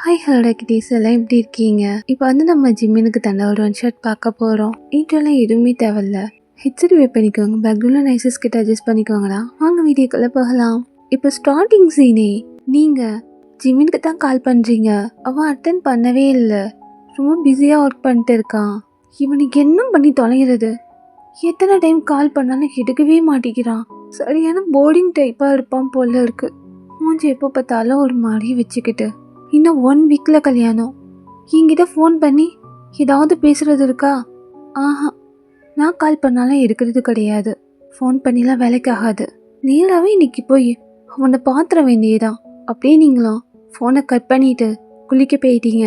Hi hello kitties எல்லாம் எப்படி இருக்கீங்க? இப்போ நம்ம ஜிம்மினுக்கு தந்த ஒரு ஒன் ஷாட் பார்க்க போகிறோம். இன்ட்ரெல்லாம் எதுவுமே தேவையில்ல. ஹெட்செட் வே பண்ணிக்கோங்க, பேக்ரவுண்டில் நைசஸ் கிட்ட அட்ஜஸ்ட் பண்ணிக்கோங்கடா. வாங்க வீடியோக்குள்ளே போகலாம். இப்போ ஸ்டார்டிங் சீனே நீங்கள் ஜிம்மினுக்கு தான் கால் பண்ணுறீங்க. அவன் அட்டன் பண்ணவே இல்லை, ரொம்ப பிஸியாக ஒர்க் பண்ணிட்டு இருக்கான். இவனுக்கு என்ன பண்ணி தொலைகிறது? எத்தனை டைம் கால் பண்ணாலும் எடுக்கவே மாட்டேங்கிறான். சரியான போர்டிங் டைப்பாக இருப்பான் போல இருக்கு. மூஞ்சி எப்போ பார்த்தாலும் ஒரு மாதிரி வச்சுக்கிட்டு. இன்னும் 1 வீக்கில் கல்யாணம். என்கிட்ட ஃபோன் பண்ணி ஏதாவது பேசுகிறது இருக்கா? ஆஹா, நான் கால் பண்ணாலும் எடுக்கிறது கிடையாது. ஃபோன் பண்ணிலாம் வேலைக்கு ஆகாது. நேராகவே இன்னைக்கு போய் அவனை பாத்திர வேண்டியதான். அப்படியே நீங்களும் ஃபோனை கட் பண்ணிட்டு குளிக்க போயிட்டீங்க.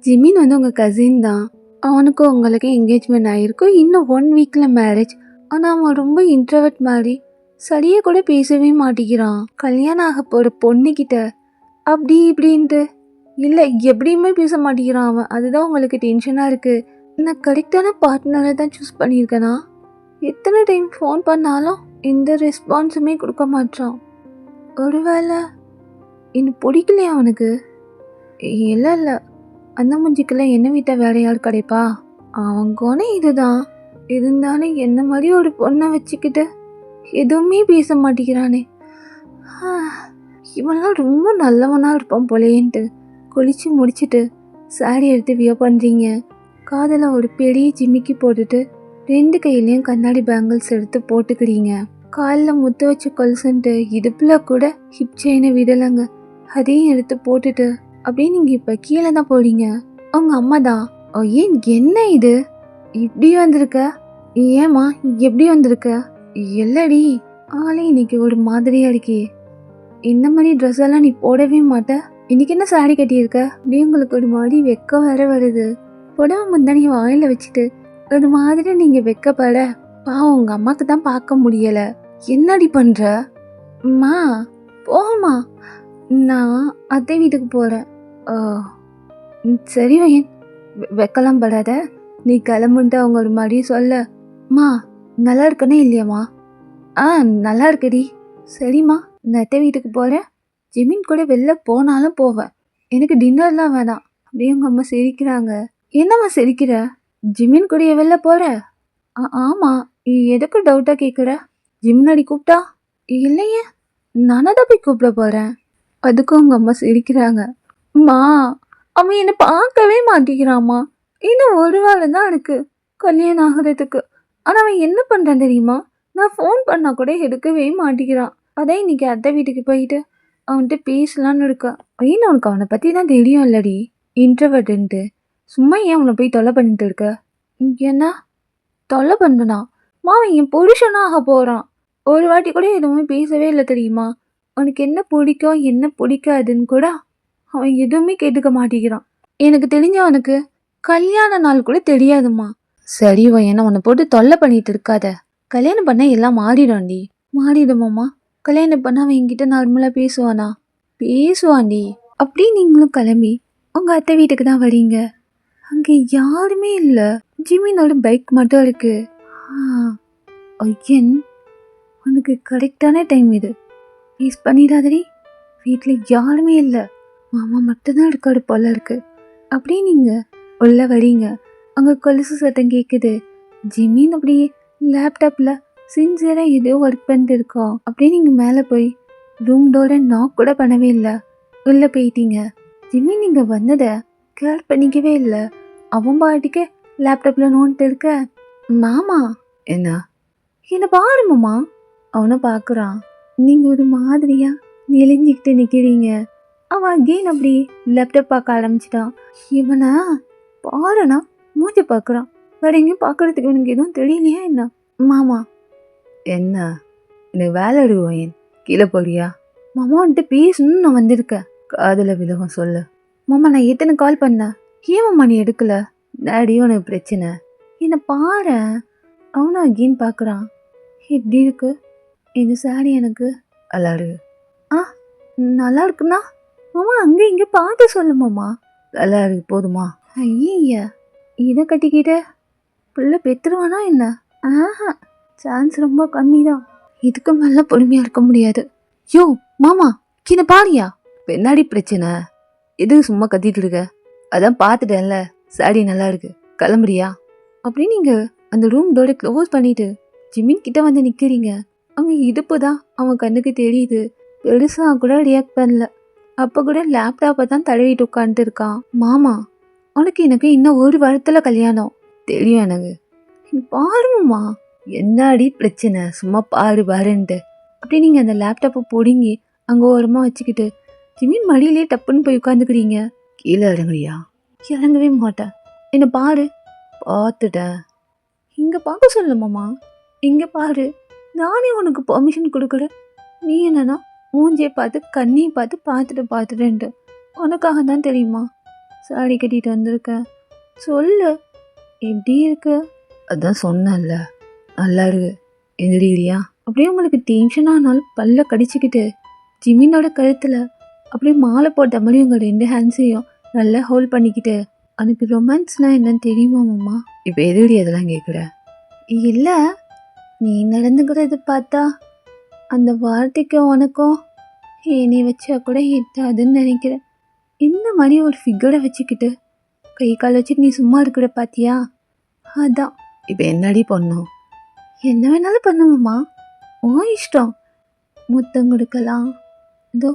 ஜிமின் உங்கள் கசின் தான். அவனுக்கும் உங்களுக்கு என்கேஜ்மெண்ட் ஆகிருக்கும். இன்னும் 1 வீக்கில் மேரேஜ். ஆனால் அவன் ரொம்ப இன்ட்ரவர்ட் மாதிரி சரியாக கூட பேசவே மாட்டேங்கிறான். கல்யாணம் ஆக போகிற பொண்ணுக்கிட்ட அப்படி இப்படின்ட்டு இல்லை, எப்படியுமே பேச மாட்டேங்கிறான் அவன். அதுதான் உங்களுக்கு டென்ஷனாக இருக்குது. நான் கரெக்டான பார்ட்னரை தான் சூஸ் பண்ணியிருக்கேனா? எத்தனை டைம் ஃபோன் பண்ணாலும் எந்த ரெஸ்பான்ஸுமே கொடுக்க மாட்டான். ஒருவேளை இன்னும் பிடிக்கலையா அவனுக்கு? இல்லை இல்லை, அந்த மூஞ்சிக்கெல்லாம் என்ன வீட்டை வேற யார் கிடைப்பா? அவன் குணம் இதுதான். இருந்தாலும் என்ன மாதிரி ஒரு பொண்ணை வச்சுக்கிட்டு எதுவுமே பேச மாட்டேங்கிறானே. இவன்லாம் ரொம்ப நல்லவனாக இருப்பான் போலேன்ட்டு குளிச்சு முடிச்சுட்டு சாரி எடுத்து வியர் பண்ணுறீங்க. காதில் ஒரு பெரிய ஜிமிக்கி போட்டுட்டு 2 கையிலையும் கண்ணாடி பேங்கிள்ஸ் எடுத்து போட்டுக்கிறீங்க. காலில் முத்து வச்சு கொலுசுன்ட்டு இடுப்பில் கூட ஹிப் செயினை விடலைங்க, அதையும் எடுத்து போட்டுட்டு அப்படியே நீங்கள் இப்போ கீழே தான் போறீங்க. அவங்க அம்மா தான், ஏன் என்ன இது இப்படி வந்திருக்க? ஏம்மா எப்படி வந்திருக்க? இல்லடி, ஆளே இன்னைக்கு ஒரு மாதிரியா இருக்கே. இந்த மாதிரி ட்ரெஸ் எல்லாம் நீ போடவே மாட்ட. இன்னைக்கு என்ன சாரி கட்டியிருக்க? அப்படியே உங்களுக்கு ஒரு மாதிரி வெக்க வேற வருது. புடவை முந்தானி வாயில வச்சுட்டு ஒரு மாதிரி நீங்க வெக்கப்பட பாவம் உங்க அம்மாக்கு தான் பார்க்க முடியல. என்னடி பண்ற? அம்மா போமா, நான் அத்தை வீட்டுக்கு போறேன். சரி வையன், வெக்கலாம் படாத. நீ கிளம்புன்ட்டு அவங்க ஒரு மாதிரி சொல்ல. மா நல்லா இருக்கனே இல்லையாம்மா? நல்லா இருக்குடி. சரிம்மா, நான் அத்தை வீட்டுக்கு போகிறேன். ஜிமின் கூட வெளில போனாலும் போவேன், எனக்கு டின்னர்லாம் வேணாம். அப்படியே உங்கள் அம்மா சிரிக்கிறாங்க. என்னம்மா சிரிக்கிற? ஜிமின் கூட வெளில போகிற? ஆமாம். எதுக்கு டவுட்டாக கேட்குற? ஜிமினாடி கூப்பிட்டா? இல்லையே, நானாக தான் போய் கூப்பிட போகிறேன். அதுக்கும் உங்கள் அம்மா சிரிக்கிறாங்க. அம்மா, அவன் என்னை பார்க்கவே மாட்டேங்கிறாம்மா. இன்னும் ஒரு வாரம் தான் இருக்குது கல்யாணம் ஆகிறதுக்கு. ஆனால் அவன் என்ன பண்ணுறான் தெரியுமா? நான் ஃபோன் பண்ணால் கூட எடுக்கவே மாட்டேங்கிறான். அதான் இன்னைக்கு அத்தை வீட்டுக்கு போயிட்டு அவன்கிட்ட பேசலான்னு இருக்கா. ஏன்னு அவனுக்கு அவனை பற்றி தான் தெரியும் இல்லடி, இன்ட்ரவர்ட்டுன்ட்டு. சும்மா ஏன் அவனை போய் தொல்லை பண்ணிட்டு இருக்க? என்ன தொல்லை பண்ணுனா? அவன் என் புருஷனாக ஆக போகிறான். ஒரு வாட்டி கூட எதுவுமே பேசவே இல்லை தெரியுமா? அவனுக்கு என்ன பிடிக்கும் என்ன பிடிக்காதுன்னு கூட அவன் எதுவுமே கேட்டுக்க மாட்டேங்கிறான். எனக்கு தெரிஞ்ச அவனுக்கு கல்யாண நாள் கூட தெரியாதுமா. சரி என்ன அவனை போட்டு தொல்லை பண்ணிட்டு இருக்காத. கல்யாணம் பண்ண எல்லாம் மாறிடும்டி. மாறிடுமாம்மா? கல்யாணம் பண்ண அவன் என்கிட்ட நார்மலாக பேசுவானா? பேசுவான்டி. அப்படி நீங்களும் கிளம்பி உங்கள் அத்தை வீட்டுக்கு தான் வரீங்க. அங்கே யாருமே இல்லை, ஜிமினோட பைக் மட்டும் இருக்கு. ஐயன், உனக்கு கரெக்டான டைம் இது, மிஸ் பண்ணிடாதடி. வீட்டில் யாருமே இல்லை, மாமா மட்டும்தான் இருக்காரு போல இருக்கு. அப்படியே நீங்கள் உள்ள வரீங்க. அங்கே கொலுசு சத்தம் கேட்குது. ஜிமின் அப்படியே லேப்டாப்பில் சின்சியராக ஏதோ ஒர்க் பண்ணிட்டு இருக்கோம். அப்படியே நீங்கள் மேலே போய் ரூம் டோரை நாக் கூட பண்ணவே இல்லை, உள்ளே போயிட்டீங்க. ஜிம்மி நீங்கள் வந்ததை கேர் பண்ணிக்கவே இல்லை. அவன் பாட்டுக்கு லேப்டாப்பில் நோண்டிட்டு இருக்க. மாமா என்ன பாருமாம்மா. அவனை பார்க்குறான். நீங்கள் ஒரு மாதிரியா நெளிஞ்சிக்கிட்டு நிற்கிறீங்க. அவன் அகெயின் அப்படி லேப்டாப் பார்க்க ஆரம்பிச்சிட்டான். இவனை பாருனா மூஞ்சி பார்க்குறான். வேற எங்கேயும் பார்க்கறதுக்கு இவனுக்கு எதுவும் தெரியலையா என்ன? மாமா என்ன எனக்கு வேலை எடுவேன், கீழே போறியா? மாமா வந்துட்டு பேசணும்னு நான் வந்திருக்கேன். காதில் விலகம் சொல்லு. மாமா நான் எத்தனை கால் பண்ணேன், ஏன் மாமா நீ எடுக்கல? டாடி உனக்கு பிரச்சனை? என்னை பாரு. அவனும் அகெயின் பார்க்குறான். எப்படி இருக்கு இந்த சாரி? எனக்கு நல்லா இருக்கு. நல்லா இருக்குண்ணா? மாமா அங்கே இங்கே பார்த்து சொல்லு மாமா. நல்லா இருக்கு போதுமா? ஐயா, இதை கட்டிக்கிட்ட பிள்ளை பெற்றுருவானா என்ன? சான்ஸ் ரொம்ப கம்மி தான். இதுக்கு மேலே பொறுமையாக இருக்க முடியாது. யோ மாமா, கீழே பாரியா? பின்னாடி பிரச்சனை எதுக்கு சும்மா கத்திட்டு இருக்க? அதான் பார்த்துட்டேன்ல, சாரி நல்லா இருக்கு, கிளம்புறியா? அப்படின்னு நீங்கள் அந்த ரூம் டோரை க்ளோஸ் பண்ணிட்டு ஜிமின் கிட்ட வந்து நிற்கிறீங்க. அவங்க இடுப்பு தான் அவன் கண்ணுக்கு தெரியுது. பெருசாக கூட ரியாக்ட் பண்ணல. அப்போ கூட லேப்டாப்பை தான் தடவிட்டு உட்காந்துட்டு இருக்கான். மாமா, உனக்கு எனக்கு இன்னும் ஒரு வாரத்தில் கல்யாணம். தெரியும் எனக்கு. பாருங்கம்மா, என்னடி பிரச்சனை? சும்மா பாரு பாருன்ட்டு அப்படி நீங்கள் அந்த லேப்டாப்பை பிடுங்கி அங்கே ஓரமாக வச்சுக்கிட்டு ஜிமின் மடியிலே டப்புன்னு போய் உட்காந்துக்கிறீங்க. கீழே இறங்குறியா? இறங்கவே மாட்டேன். என்னை பாரு. பார்த்துட்டேன். இங்கே பார்க்க சொல்லுமாம்மா, இங்கே பாரு. நானே உனக்கு பர்மிஷன் கொடுக்குறேன். நீ என்னன்னா மூஞ்சியை பார்த்து கண்ணியை பார்த்துட்டுன்ட்டு உனக்காக தான் தெரியுமா சாரி கட்டிட்டு வந்திருக்கேன். சொல்லு, எப்படி இருக்கு? அதான் சொன்னேன்ல, நல்லா இருக்கு. எந்திரிக்கிறியா? அப்படியே உங்களுக்கு டென்ஷனானாலும் பல்ல கடிச்சிக்கிட்டு ஜிமினோட கழுத்தில் அப்படியே மாலை போட்ட மாதிரி உங்கள் 2 ஹேண்ட்ஸையும் நல்லா ஹோல்ட் பண்ணிக்கிட்டு, எனக்கு ரொமான்ஸ்லாம் என்னன்னு தெரியுமா மாமா? இப்போ எதுடி அதெல்லாம் கேட்குற? இல்லை, நீ நடந்துக்கிறது பார்த்தா அந்த வார்த்தைக்கு உனக்கும் என்னை வச்சா கூட எட்டாதுன்னு நினைக்கிறேன். இந்த மாதிரி ஒரு ஃபிகரை வச்சுக்கிட்டு கை கால் வச்சுட்டு நீ சும்மா இருக்கிற பாத்தியா? அதான். இப்போ என்னடி பண்ணும்? என்ன வேணாலும் பண்ணுமாம்மா, ஓ இஷ்டம். முத்தம் கொடுக்கலாம், இதோ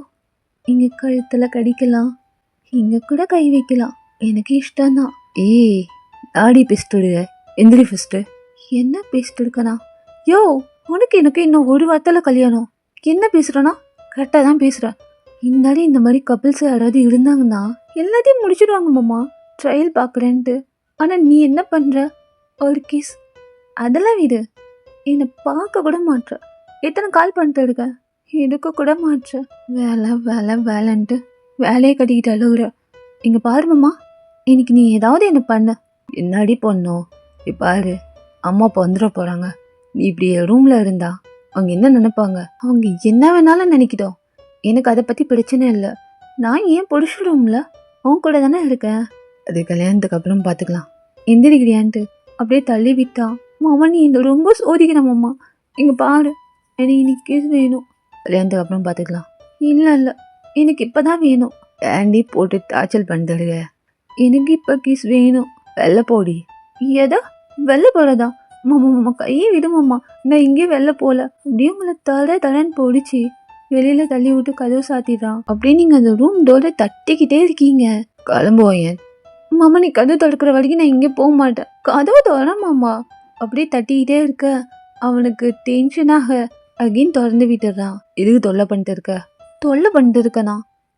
இங்கே கழுத்தில் கடிக்கலாம், இங்கே கூட கை வைக்கலாம், எனக்கு இஷ்டம்தான். ஏய், ஆடி பேசிட்டு எந்திரி ஃபஸ்ட்டு. என்ன பேசிட்டு இருக்கனா? யோ, உனக்கு எனக்கு இன்னும் ஒரு வாரத்தில் கல்யாணம். என்ன பேசுகிறேன்னா கரெக்டாக தான் பேசுகிறேன். இந்தாடி இந்த மாதிரி கப்பிள்ஸ் யாராவது இருந்தாங்கன்னா எல்லாத்தையும் முடிச்சுடுவாங்க மாமா, ட்ரையல் பார்க்குறேன்ட்டு. ஆனால் நீ என்ன பண்ணுற? ஒரு கிஸ், அதெல்லாம் விடு. என்னை பார்க்க கூட மாட்ற. எத்தனை கால் பண்ணிட்டு இருக்க, எடுக்க கூட மாட்ற. வேலை வேலை வேலைன்ட்டு வேலையை கட்டிக்கிட்டு அழுகுற. இங்கே பாரு மாமா, இன்னைக்கு நீ ஏதாவது என்ன பண்ண. என்னடி பண்ணோம்? பாரு, அம்மா அப்பா வந்துட போகிறாங்க. நீ இப்படி ரூமில் இருந்தா அவங்க என்ன நினைப்பாங்க? அவங்க என்ன வேணாலும் நினைக்கிட்டோம். எனக்கு அதை பற்றி பிரச்சனை இல்லை. நான் ஏன் புருஷ ரூமில் அவங்க கூட தானே இருக்கேன். அது கல்யாணத்துக்கு அப்புறம் பார்த்துக்கலாம். எந்திரிக்கிறியான்ட்டு அப்படியே தள்ளி விட்டா. மாமா, நீ இந்த ரொம்ப சோதிக்கிறேன் மாமா. இங்கே பாரு, எனக்கு இன்னைக்கு வேணும். கல்யாணத்துக்கு அப்புறம் பார்த்துக்கலாம். இல்லை இல்லை, எனக்கு இப்போ தான் வேணும். ஏண்டி போட்டு டார்ச்சல் பண்ணிடுங்க. எனக்கு இப்போ கிஸ் வேணும். வெளில போடி. ஏதா வெளில போகிறதா? மாமா மாமா, கையை விடுமாம்மா, நான் இங்கே வெளில போகல. அப்படியே உங்களை தடன்னு போடிச்சு வெளியில் தள்ளி விட்டு கதவு சாத்திடுறான். அப்படியே நீங்கள் அந்த ரூம் டோரை தட்டிக்கிட்டே இருக்கீங்க. கிளம்புவோம். மாமா, நீ கதவு திறக்கிற வரைக்கும் நான் இங்கே போக மாட்டேன். கதவு தர மாமா. அப்படியே தட்டிக்கிட்டே இருக்க அவனுக்கு டென்ஷனாக அகைன் திறந்து விட்டுறான். எதுக்கு தொல்லை பண்ணிட்டு இருக்க? தொல்லை பண்ணிட்டு இருக்கனா?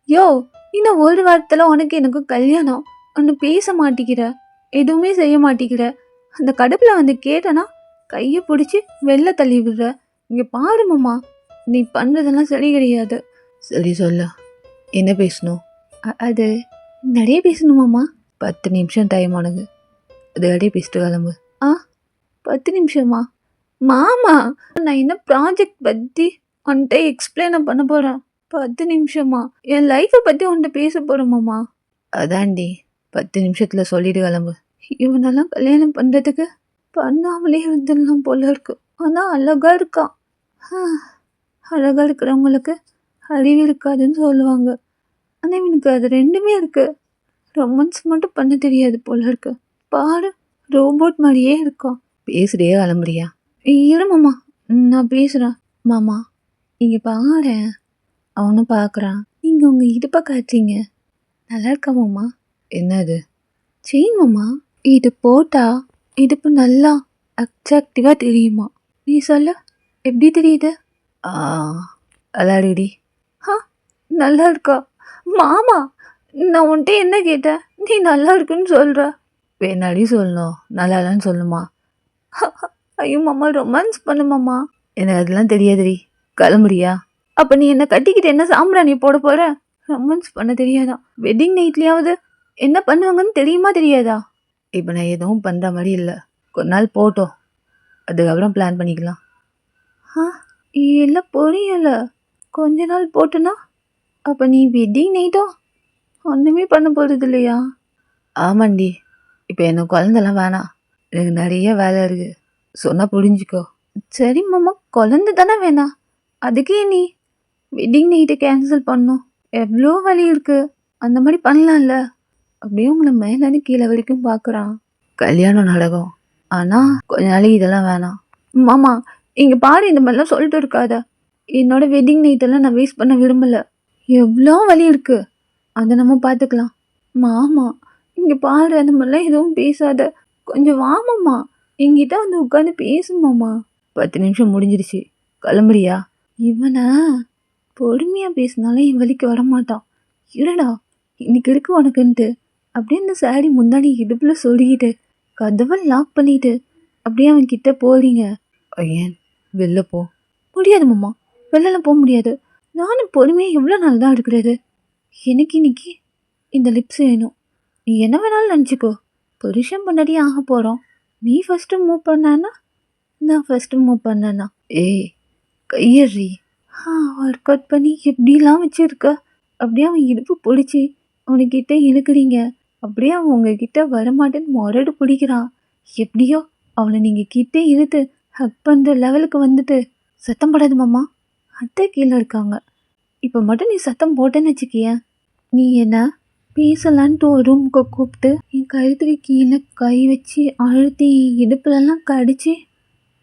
யோ, இன்னும் ஒரு வாரத்தில் உனக்கு எனக்கு கல்யாணம். ஒன்று பேச மாட்டேங்கிற, எதுவுமே செய்ய மாட்டேங்கிற. அந்த கடுப்பில் வந்து கேட்டனா கையை பிடிச்சி வெளில தள்ளி விடுற. இங்கே பாரு மாமா, நீ பண்ணுறதெல்லாம் சரி கிடையாது. சரி சொல்ல, என்ன பேசணும்? அது நிறைய பேசணுமாம்மா. 10 நிமிஷம் டைம் ஆனது, அது அப்படியே பேசிட்டு கிளம்பு. 10 நிமிஷமா? மாமா, நான் என்ன ப்ராஜெக்ட் பற்றி உன்கிட்ட எக்ஸ்பிளைன் பண்ண போகிறேன். 10 நிமிஷமா? என் லைஃப்பை பற்றி உன்கிட்ட பேச போகிறேன் மாமா. அதாண்டி, 10 நிமிஷத்தில் சொல்லிட்டு கிளம்பு. இவனெல்லாம் கல்யாணம் பண்ணுறதுக்கு பண்ணாமலே இருந்துடலாம் போல இருக்கு. ஆனால் அழகாக இருக்கான். அழகாக இருக்கிறவங்களுக்கு அறிவு இருக்காதுன்னு சொல்லுவாங்க. ஆனால் இவனுக்கு அது ரெண்டுமே இருக்கு. ரொமான்ஸ் மட்டும் பண்ண தெரியாது போல இருக்கு. பாரு, ரோபோட் மாதிரியே இருக்கான். பேசுறியே கிளம்புறியா? இரு மாமா, நான் பேசுகிறேன். மாமா, நீங்கள் பாரு, அவனும் பார்க்குறான். நீங்கள் உங்கள் இடுப்பை காட்டுறீங்க, நல்லா இருக்கா மாமா? என்னது? செயின் மாமா. இது போட்டா இடுப்பு நல்லா அட்ராக்டிவாக தெரியுமா? நீ சொல்ல, எப்படி தெரியுது? அலாடிடி. நல்லா இருக்கா மாமா? நான் உன்கிட்ட என்ன கேட்டேன்? நீ நல்லா இருக்குன்னு சொல்கிற. வேணாடி சொல்லணும், நல்லா இல்லைன்னு சொல்லுமா? ஐயோ மாமா, ரொமான்ஸ் பண்ணுமாம்மா. எனக்கு அதெல்லாம் தெரியாதுடி, கிளம்புறியா? அப்போ நீ என்ன கட்டிக்கிட்டு என்ன சாம்பிராணி போட போகிற? ரொமான்ஸ் பண்ண தெரியாதா? வெட்டிங் நைட்லேயாவது என்ன பண்ணுவாங்கன்னு தெரியுமா தெரியாதா? இப்போ நான் எதுவும் பண்ணுற மாதிரி இல்லை. கொஞ்ச நாள் போட்டோம், அதுக்கப்புறம் பிளான் பண்ணிக்கலாம். இல்லை புரியலை. கொஞ்ச நாள் போட்டோன்னா அப்போ நீ வெட்டிங் நைட்டும் ஒன்றுமே பண்ண போகிறது இல்லையா? ஆமாண்டி, இப்போ எனக்கு குழந்தெல்லாம் வேணாம். எனக்கு நிறைய வேலை இருக்குது, சொன்னால் புரிஞ்சுக்கோ. சரி மாமா, குழந்தை தானே வேணாம், அதுக்கே நீ வெட்டிங் நைட்டை கேன்சல் பண்ணோம்? எவ்வளோ வழி இருக்குது. அந்த மாதிரி பண்ணலாம்ல. அப்படியே உங்களை மேலேருந்து கீழே வரைக்கும் பார்க்குறான். கல்யாணம் நடக்கும், ஆனால் கொஞ்ச நாளைக்கு இதெல்லாம் வேணாம். மாமா இங்கே பாரு, இந்த மாதிரிலாம் சொல்லிட்டு இருக்காத. என்னோட வெட்டிங் நைட்டெல்லாம் நான் வேஸ்ட் பண்ண விரும்பலை. எவ்வளோ வலி இருக்குது, அதை நம்ம பார்த்துக்கலாம். மாமா இங்கே பாரு, அந்த மாதிரிலாம் எதுவும் பேசாத. கொஞ்சம் வாமாம்மா, என்கிட்ட வந்து உட்காந்து பேசுமாம்மா. 10 நிமிஷம் முடிஞ்சிருச்சு, கிளம்புறியா? இவனை பொறுமையாக பேசினாலும் என் வலிக்கு வரமாட்டான். இருடா இன்னைக்கு இருக்கு உனக்குன்ட்டு அப்படியே இந்த சாரி முந்தாடி இடுப்பில் சொல்லிக்கிட்டு கதவை லாக் பண்ணிட்டு அப்படியே அவன் கிட்ட போறீங்க. ஐயன் வெளில போ. முடியாது மாமா, வெளிலலாம் போக முடியாது. நானும் பொறுமையாக எவ்வளோ நாள் தான் எடுக்கிறது. எனக்கு இன்னைக்கு இந்த லிப்ஸ் வேணும். நீ என்ன வேணாலும் நினச்சிக்கோ, புருஷன் பண்ணடி ஆக போகிறோம். நீ ஃபஸ்ட்டு மூவ் பண்ணானா நான் ஃபஸ்ட்டு மூவ் பண்ணேன்னா? ஏய் கையறி. ஒர்க் அவுட் பண்ணி எப்படிலாம் வச்சுருக்க. அப்படியே அவன் இடுப்பு பிடிச்சி அவனுக்கிட்ட இழுக்கிறீங்க. அப்படியே அவன் உங்ககிட்ட வரமாட்டேன்னு முரடு பிடிக்கிறான். எப்படியோ அவனை நீங்கள் கிட்ட இழுத்து ஹக் பண்ணுற லெவலுக்கு வந்துட்டு, சத்தம் போடாது மாமா, அத்தை கீழே இருக்காங்க. இப்போ மட்டும் நீ சத்தம் போட்டேன்னு வச்சுக்கிய, நீ என்ன பேசலான்ட்டு ஒரு ரூமுக்கு கூப்பிட்டு என் கழுத்துக்கு கீழே கை வச்சு அழுத்தி இடுப்புலலாம் கடிச்சு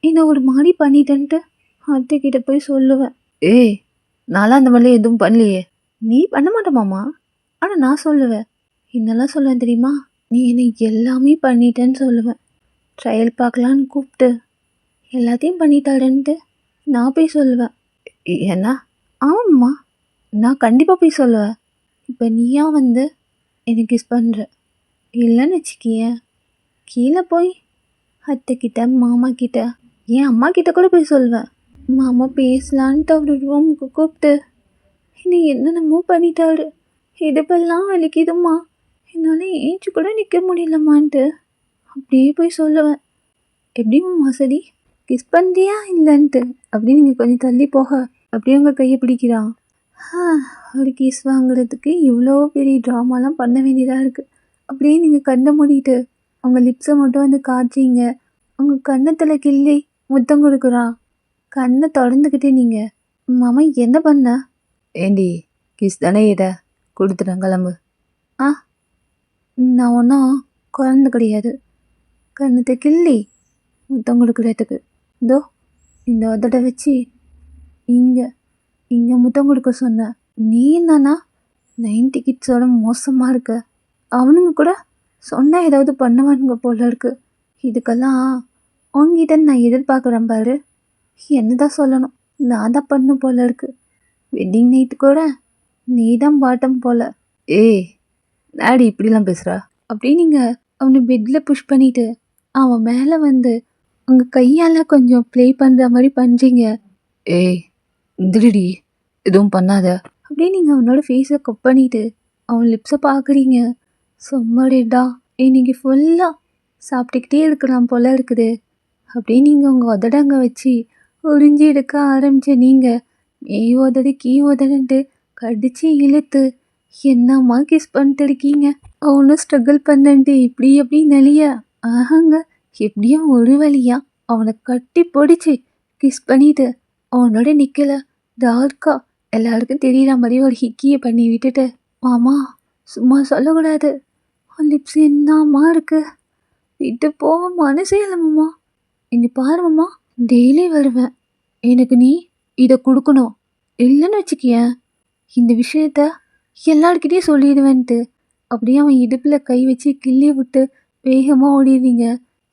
என்னை ஒரு மாதிரி பண்ணிட்டேன்ட்டு அத்தைக்கிட்ட போய் சொல்லுவேன். ஏய் நான்லாம் அந்த மாதிரிலாம் எதுவும் பண்ணலையே. நீ பண்ண மாட்ட மாமா, ஆனால் நான் சொல்லுவேன். என்னெல்லாம் சொல்லுவேன் தெரியுமா? நீ என்னை எல்லாமே பண்ணிட்டேன்னு சொல்லுவேன். ட்ரையல் பார்க்கலான்னு கூப்பிட்டு எல்லாத்தையும் பண்ணிட்டாருன்ட்டு நான் போய் சொல்லுவேன். ஏன்னா ஆமாம்மா, நான் கண்டிப்பாக போய் சொல்லுவேன். இப்போ நீயா வந்து எனக்கு கிஸ் பண்ணுற இல்லைன்னு வச்சுக்கிய, கீழே போய் அத்தைக்கிட்ட மாமா கிட்ட என் அம்மா கிட்ட கூட போய் சொல்லுவேன். மாமா பேசலான்ட்டு அவர் ரூமுக்கு கூப்பிட்டு என்னை என்னென்னமோ பண்ணிட்டாரு. இடுப்பெல்லாம் வலிக்குதுமா, என்னால் ஏஞ்சி கூட நிற்க முடியலம்மான்ட்டு அப்படியே போய் சொல்லுவேன். எப்படி வசதி கிஸ் பண்ணுறியா இல்லைன்ட்டு அப்படியே நீங்கள் கொஞ்சம் தள்ளி போக அப்படியே உங்கள் கையை பிடிக்கிறான். ஒரு கிஸ் வாங்குறதுக்கு இவ்வளோ பெரிய ட்ராமாலாம் பண்ண வேண்டியதாக இருக்குது. அப்படியே நீங்கள் கண்ணை மூடிட்டு அவங்க லிப்ஸை மட்டும் வந்து காய்ச்சிங்க. உங்கள் கன்னத்தில் கிள்ளி முத்தம் கொடுக்குறான். கண்ணை தொடர்ந்துக்கிட்டே நீங்கள் மாமா என்ன பண்ண? ஏண்டி கிஸ் தானே இட கொடுத்துட்டேன், கிளம்பு. நான் ஒன்றும் குழந்தை கிடையாது. கண்ணத்தை கிள்ளி முத்தம் கொடுக்குறதுக்கு இதோ இந்த உதட வச்சு இங்கே முத்தம் கொடுக்க சொன்னேன். நீ என்னன்னா 90 கிட்ஸோட மோசமாக இருக்க. அவனுங்க கூட சொன்னால் ஏதாவது பண்ணுவானுங்க போல இருக்கு. இதுக்கெல்லாம் உங்ககிட்ட நான் எதிர்பார்க்குறேன் பாரு. என்னதான் சொல்லணும், நான் தான் பண்ண போல இருக்கு. வெட்டிங் நைட்டு கூட நீ தான் பாட்டம் போல. ஏய் நாடி இப்படிலாம் பேசுகிறா? அப்படி நீங்கள் அவனை பெட்டில் புஷ் பண்ணிவிட்டு அவன் மேலே வந்து உங்கள் கையால் கொஞ்சம் ப்ளே பண்ணுற மாதிரி பண்ணுறீங்க. ஏய் திருடி எதுவும் பண்ணாத. அப்படியே நீங்கள் அவனோட ஃபேஸை கப் பண்ணிவிட்டு அவன் லிப்ஸை பார்க்குறீங்க. சும்மாடா இன்னைக்கு ஃபுல்லாக சாப்பிட்டுக்கிட்டே இருக்கிறான் போல இருக்குது. அப்படியே நீங்கள் உங்கள் உதடங்க வச்சு உறிஞ்சி எடுக்க ஆரம்பிச்ச நீங்கள் மெய் உதடு கீ உதடுன்ட்டு கடிச்சு இழுத்து என்னம்மா கிஸ் பண்ணிட்டு இருக்கீங்க. அவனும் ஸ்ட்ரகிள் பண்ணன்ட்டு இப்படி எப்படி நெளிய ஆஹாங்க எப்படியும் ஒரு வழியா அவனை கட்டி பிடிச்சி கிஸ் பண்ணிட்டு அவனோட நிற்கல டார்க்கா எல்லாருக்கும் தெரியற மாதிரி ஒரு ஹிக்கியை பண்ணி விட்டுட்டு, மாமா சும்மா சொல்லக்கூடாது, லிப்ஸ் என்னம்மா இருக்கு, விட்டு போக மனசே இல்லை மாமா. இங்கே பாரு மாமா, டெய்லி வருவேன், எனக்கு நீ இதை கொடுக்கணும், இல்லைன்னு வச்சுக்கியேன் இந்த விஷயத்த எல்லார்கிட்டையும் சொல்லிடுவேன்ட்டு அப்படியே அவன் இடுப்பில் கை வச்சு கிள்ளி விட்டு வேகமாக ஓடிடுவீங்க.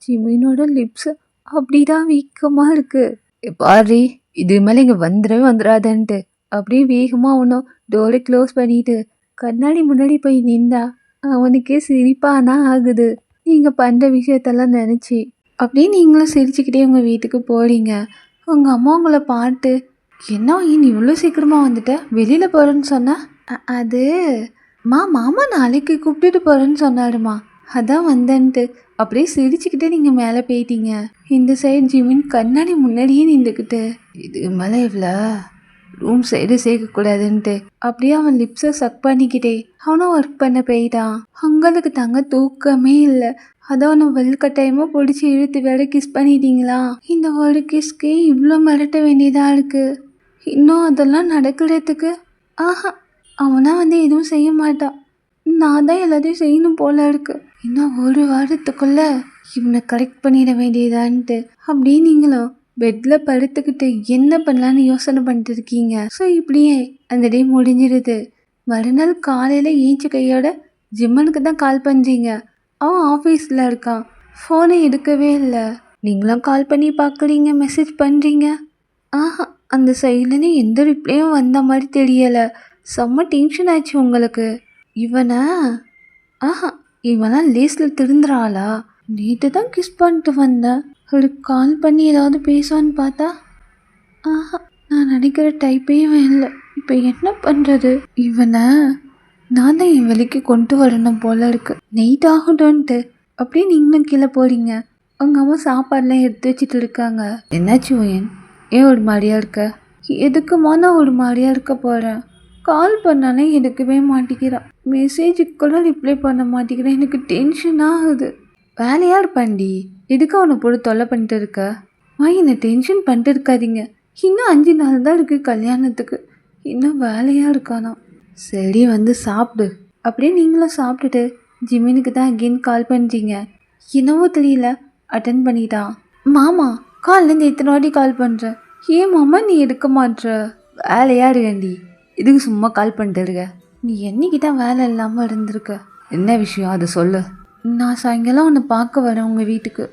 ஜிமினோட லிப்ஸ் அப்படிதான் வீக்கமாக இருக்குது. பாரு இது மேலே இங்கே வந்துடவே வந்துடாதன்ட்டு அப்படியே வேகமாக ஒன்றும் டோரை க்ளோஸ் பண்ணிட்டு கண்ணாடி முன்னாடி போய் நின்றா அவனுக்கே சிரிப்பானா ஆகுது. நீங்கள் பண்ணுற விஷயத்தெல்லாம் நினச்சி அப்படியே நீங்களும் சிரிச்சுக்கிட்டே உங்கள் வீட்டுக்கு போகிறீங்க. உங்கள் அம்மா உங்களை பார்த்து என்ன நீ இவ்வளோ சீக்கிரமாக வந்துட்ட, வெளியில் போகிறேன்னு சொன்ன? அது மாமா நாளைக்கு கூப்பிட்டுட்டு போகிறேன்னு சொன்னாருமா, அதான் வந்தேன்ட்டு அப்படியே சிரிச்சுக்கிட்டே நீங்கள் மேலே போயிட்டீங்க. இந்த சைடு ஜிமின் கண்ணாடி முன்னாடியே நின்றுக்கிட்டு இது மேலே இவ்வளோ ரூம் சைடு சேர்க்கக்கூடாதுன்ட்டு அப்படியே அவன் லிப்ஸை சக் பண்ணிக்கிட்டே அவனும் ஒர்க் பண்ண போயிட்டான். அவங்களுக்கு தாங்க தூக்கமே இல்லை. அதான் அவனை வலுக்கட்டாயமாக பிடிச்சி இழுத்து வேற கிஸ் பண்ணிட்டீங்களா? இந்த ஒரு கிஸ்க்கே இவ்வளோ மிரட்ட வேண்டியதாக இருக்குது. இன்னும் அதெல்லாம் நடக்கிறதுக்கு அவனா வந்து எதுவும் செய்ய மாட்டான். நான் தான் எல்லாத்தையும் செய்யணும் போல இருக்கு. இன்னும் ஒரு வாரத்துக்குள்ள இவனை கரெக்ட் பண்ணிட வேண்டியதான்ட்டு அப்படியே நீங்களும் பெட்ல படுத்துக்கிட்டு என்ன பண்ணலான்னு யோசனை பண்ணிட்டு இருக்கீங்க. ஸோ இப்படியே அந்த டே முடிஞ்சிடுது. மறுநாள் காலையில ஏஞ்ச கையோட ஜிம்மனுக்கு தான் கால் பண்ணுறீங்க. அவன் ஆஃபீஸில் இருக்கான். ஃபோனை எடுக்கவே இல்லை. நீங்களும் கால் பண்ணி பார்க்குறீங்க, மெசேஜ் பண்ணுறீங்க. ஆஹா, அந்த சைட்லேருந்து எந்த ரிப்ளையும் வந்த மாதிரி தெரியலை. செம்ம டென்ஷன் ஆச்சு உங்களுக்கு. இவனா ஆஹா, இவனா லேஸில் திருந்துறாளா? நேற்று தான் கிஸ் பண்ணிட்டு வந்தேன். அவளுக்கு கால் பண்ணி ஏதாவது பேசுவான்னு பார்த்தா ஆஹா, நான் நினைக்கிற டைப்பே இல்லை. இப்போ என்ன பண்ணுறது? இவனை நான் தான் என் வேலைக்கு கொண்டு வரணும் போல இருக்கு. நைட் ஆகட்டும்ன்ட்டு அப்படியே நீங்களும் கீழே போறீங்க. அவங்க அம்மா சாப்பாடுலாம் எடுத்து வச்சுட்டு இருக்காங்க. என்னாச்சு ஓயன், ஏன் ஒரு மாதிரியா இருக்க? எதுக்குமா நான் ஒரு மாதிரியா இருக்க போகிறேன்? கால் பண்ணாலே எடுக்கவே மாட்டேங்கிறான். மெசேஜுக்கு கூட ரிப்ளை பண்ண மாட்டேங்கிறேன். எனக்கு டென்ஷன் ஆகுது. வேலையாக இருப்பாண்டி, எதுக்கு அவனை போட்டு தொல்லை பண்ணிட்டு இருக்க? என்னை டென்ஷன் பண்ணிட்டு இருக்காதீங்க. இன்னும் 5 நாள் தான் இருக்குது கல்யாணத்துக்கு. இன்னும் வேலையாக இருக்கானா? சரி வந்து சாப்பிடு. அப்படியே நீங்களும் சாப்பிட்டுட்டு ஜிமினுக்கு தான் அகெயின் கால் பண்ணுறீங்க. என்னவோ தெரியல, அட்டன் பண்ணிட்டான். மாமா, கால்லேருந்து எத்தனை வாட்டி கால் பண்ணுறேன். ஏன் மாமா நீ எடுக்க மாட்ற? வேலையாக இருக்கேன்டி, இதுக்கு சும்மா கால் பண்ணிட்டு இருக்க? நீ என்னைக்கு தான் வேலை இல்லாமல் இருந்திருக்க? என்ன விஷயம் அதை சொல்லு. நான் சாயங்காலம் உன்னை பார்க்க வரேன் உங்கள் வீட்டுக்கு.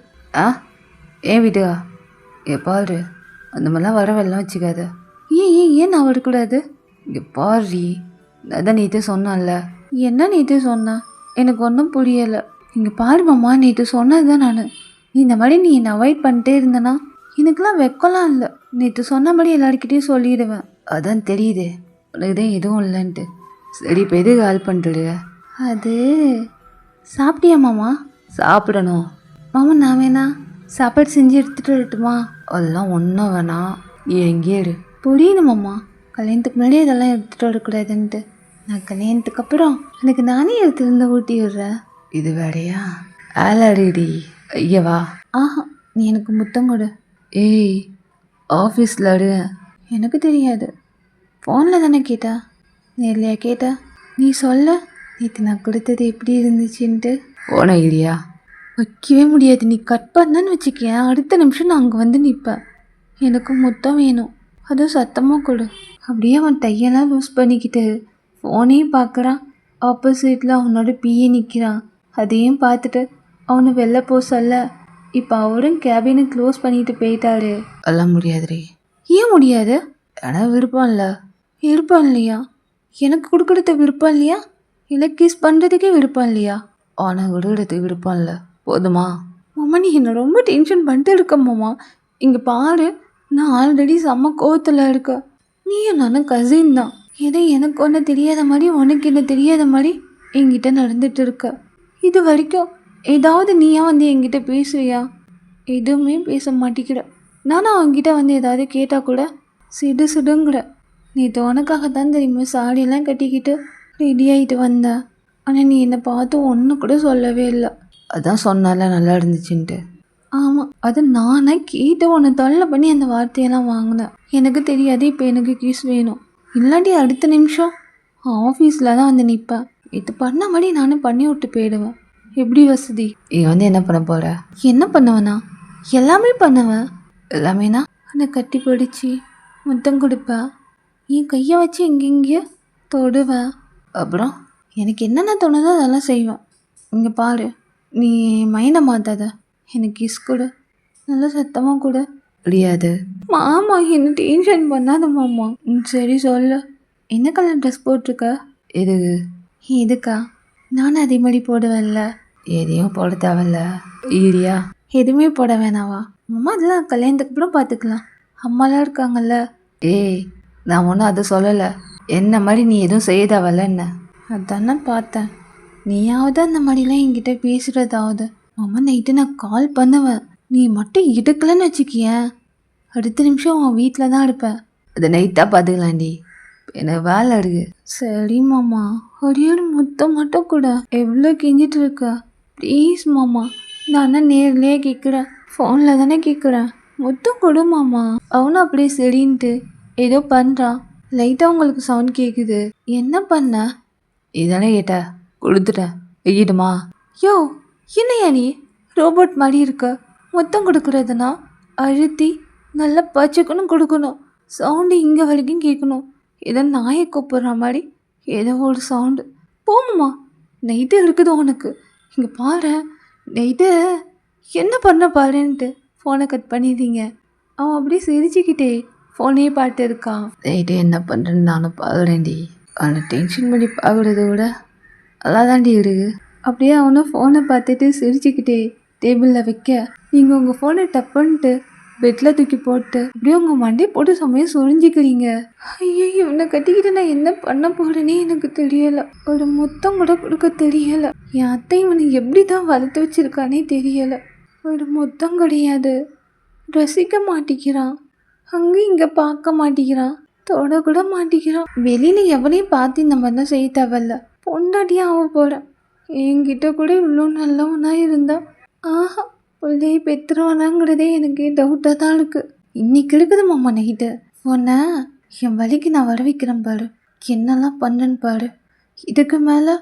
ஏன் வீட்டுக்கா? பாரு, அந்த மாதிரிலாம் வரவெல்லாம் வச்சுக்காத. ஏன் நான் வரக்கூடாது? இங்கே பாரு, அதான் நேற்று சொன்னான்ல. என்ன நேற்று சொன்னேன்? எனக்கு ஒன்றும் புரியலை. இங்கே பாரு மாமா, நேற்று சொன்னது தான் நான். இந்த மாதிரி நீ என்னை அவாய்ட் பண்ணிட்டே இருந்தேன்னா எனக்குலாம் வெக்கலாம் இல்லை. நேற்று சொன்னபடி எல்லாருக்கிட்டையும் சொல்லிடுவேன். அதான் தெரியுது உனக்கு தான் எதுவும் இல்லைன்ட்டு. சரி, இப்போ எது கால் பண்ணிட்டுடுங்க? அது சாப்பிட்டியா மாமா? சாப்பிடணும் மாமா. நான் வேணா சாப்பாடு செஞ்சு எடுத்துகிட்டு வரட்டுமா? அதெல்லாம் ஒன்றும் வேணாம், எங்கே இரு. புரியுது மாமா, கல்யாணத்துக்கு முன்னாடி இதெல்லாம் எடுத்துகிட்டு வரக்கூடாதுன்ட்டு. நான் கல்யாணத்துக்கு அப்புறம் எனக்கு நானே எடுத்துருந்து ஊட்டி விடுறேன். இது வேறையா? ஆலாடிடி ஐயவா. ஆஹா, நீ எனக்கு முத்தம் கொடு. ஏய், ஆஃபீஸில் அடு. எனக்கு தெரியாது, ஃபோனில் தானே கேட்டா. நேர்லையா கேட்டா? நீ சொல்ல, நேற்று நான் கொடுத்தது எப்படி இருந்துச்சுன்ட்டு. போன இல்லையா? வைக்கவே முடியாது. நீ கட் பண்ணன்னு வச்சுக்கேன், அடுத்த நிமிஷம் நான் அங்கே வந்து நிற்பேன். எனக்கு மொத்தம் வேணும், அதுவும் சத்தமாக கொடு. அப்படியே அவன் டையெல்லாம் லூஸ் பண்ணிக்கிட்டு ஃபோனையும் பார்க்குறான். ஆப்போசிட்டில் அவனோட பிஏ நிற்கிறான். அதையும் பார்த்துட்டு அவனை வெளில போ சொல்ல, இப்போ அவரும் கேபினை க்ளோஸ் பண்ணிட்டு போயிட்டாரு. எல்லாம் முடியாதுரே. ஏன் முடியாது? ஏன்னா விருப்பம் இல்லை. விருப்பம் இல்லையா? எனக்கு கொடுக்குறது விருப்பம் இல்லையா? இல்லை கிஸ் பண்ணுறதுக்கே விருப்பம் இல்லையா? ஆனால் விடுறதுக்கு விருப்பம் இல்லை, போதுமா? மாமா, நீ என்னை ரொம்ப டென்ஷன் பண்ணிட்டு இருக்க மாமா. இங்கே பாரு, நான் ஆல்ரெடி செம்ம கோவத்தில் இருக்கேன். நீயும் நானும் கசின் தான். ஏதோ எனக்கு ஒன்று தெரியாத மாதிரி உனக்கு என்ன தெரியாத மாதிரி என்கிட்ட நடந்துட்டு இருக்க. இது வரைக்கும் ஏதாவது நீயா வந்து என்கிட்ட பேசுவியா? எதுவுமே பேச மாட்டேங்கிற. நானும் அவங்ககிட்ட வந்து ஏதாவது கேட்டால் கூட சிடு சிடுங்கிற. நேற்று உனக்காகத்தான் தெரியுமா சாடியெல்லாம் கட்டிக்கிட்டு ரெடி ஆகிட்டு வந்தேன். ஆனால் நீ என்னை பார்த்து ஒன்று கூட சொல்லவே இல்லை. அதான் சொன்னால நல்லா இருந்துச்சுன்ட்டு. ஆமாம், அது நானே கேட்டு உன்னை தொல்லை பண்ணி அந்த வார்த்தையெல்லாம் வாங்கினேன். எனக்கு தெரியாது இப்போ எனக்கு கிஸ் வேணும். இல்லாட்டி அடுத்த நிமிஷம் ஆஃபீஸில் தான் வந்து நிற்பேன். இது பண்ண மாதிரி நானும் பண்ணி விட்டு போயிடுவேன். எப்படி வசதி? நீ வந்து என்ன பண்ண போகிற? என்ன பண்ணுவேண்ணா? எல்லாமே பண்ணுவேன். எல்லாமேனா? என்னை கட்டி பிடிச்சி முத்தம் கொடுப்பேன். என் கையை வச்சு எங்கெங்கேயோ தொடுவேன். அப்புறம் எனக்கு என்னென்ன தோணுதோ அதெல்லாம் செய்வேன். இங்கே பாரு, நீ மைண்டை மாற்றாத. எனக்கு கிஸ் கொடு, நல்லா சத்தமாக கூட. முடியாது மாமா, என்ன டென்ஷன் பண்ணாத மாமா. சரி சொல்லு, என்ன கலர் ட்ரெஸ் போட்டிருக்க? எதுக்கா? நானும் அதே மாதிரி போடுவேன்ல. எதையும் போட தேவையில்ல. ஈரியா எதுவுமே போட வேணாவா? மாமா, அதெல்லாம் கல்யாணத்துக்கு அப்புறம் பார்த்துக்கலாம். அம்மாலாம் இருக்காங்கல்ல. ஏய், நான் ஒன்றும் அதை சொல்லலை. என்ன மாதிரி நீ எதுவும் செய்ய தேவையில்ல என்ன? அதானே பார்த்தேன். நீயாவது அந்த மாதிரிலாம் என்கிட்ட பேசுகிறதாவது. மாமா, நைட்டு நான் கால் பண்ணுவேன். நீ மட்டும் எடுக்கலன்னு வச்சுக்கியேன், அடுத்த நிமிஷம் உன் வீட்டில் தான் இருப்பேன். அது நைட்டாக பார்த்துக்கலாண்டி, எனக்கு வேலை இருக்கு. சரி மாமா, ஒரே ஒரு முத்தம் மட்டும் கூட. எவ்வளோ கெஞ்சிட்டு இருக்க? ப்ளீஸ் மாமா, நான் நேர்லேயே கேட்குறேன், ஃபோனில் தானே கேட்குறேன். முத்தம் கொடு மாமா. அவனும் அப்படியே சரின்ட்டு ஏதோ பண்ணுறான். லைட்டாக உங்களுக்கு சவுண்ட் கேட்குது. என்ன பண்ண? இதானே கேட்ட? கொடுத்துட்டேன், வெயிடுமா? யோ, என்னையா நீ ரோபோட் மாதிரி இருக்க? மொத்தம் கொடுக்குறதுனா அழுத்தி நல்லா பச்சைக்கணும் கொடுக்கணும். சவுண்டு இங்கே வரைக்கும் கேட்கணும். ஏதோ நாயை கூப்பிட்ற மாதிரி ஏதோ ஒரு சவுண்டு. போமாம்மா, நைட்டு இருக்குது உனக்கு. இங்கே பாரு, நைட்டு என்ன பண்ண பாருன்ட்டு ஃபோனை கட் பண்ணிடுறீங்க. அவன் அப்படியே சிரிச்சுக்கிட்டே ஃபோனே பார்த்து இருக்கான். நைட்டு என்ன பண்ணுறேன்னு நானும் பார்க்குறேன்டி. அவனை டென்ஷன் பண்ணி பார்க்குறத விட நல்லா தாண்டி இருக்கு. அப்படியே அவனும் ஃபோனை பார்த்துட்டு சிரிச்சுக்கிட்டே டேபிளில் வைக்க நீங்கள் உங்கள் ஃபோனை டப்புன்ட்டு பெட்டில் தூக்கி போட்டு அப்படியே உங்கள் மண்டையை போட்டு சமயம் சொரிஞ்சிக்கிறீங்க. ஐயோ, இவனை கட்டிக்கிட்டு நான் என்ன பண்ண போகிறேனே எனக்கு தெரியலை. ஒரு மொத்தம் கூட கொடுக்க தெரியலை. என் அத்தை இவனை எப்படி தான் வளர்த்து வச்சிருக்கானே தெரியலை. ஒரு மொத்தம் கிடையாது. ரசிக்க மாட்டேங்கிறான். அங்கே இங்கே பார்க்க மாட்டேங்கிறான். தொட கூட மாட்டேங்கிறான். வெளியில் எவனையும் பார்த்து இந்த மாதிரி தான் செய்ய தேவையில்ல. பொண்டாட்டியாக ஆக போகிறேன். என்கிட்ட கூட இவ்வளோ நல்லவனா இருந்தா ஆஹா பிள்ளையை பெற்றுவானாங்கிறதே எனக்கு டவுட்டாக தான் இருக்குது. இன்னைக்கு இருக்குது மாமா நைட்டு உன்னை என் வழிக்கு நான் வர வைக்கிறேன் பாரு. என்னெல்லாம் பண்ணுன்னு பாரு. இதுக்கு மேலே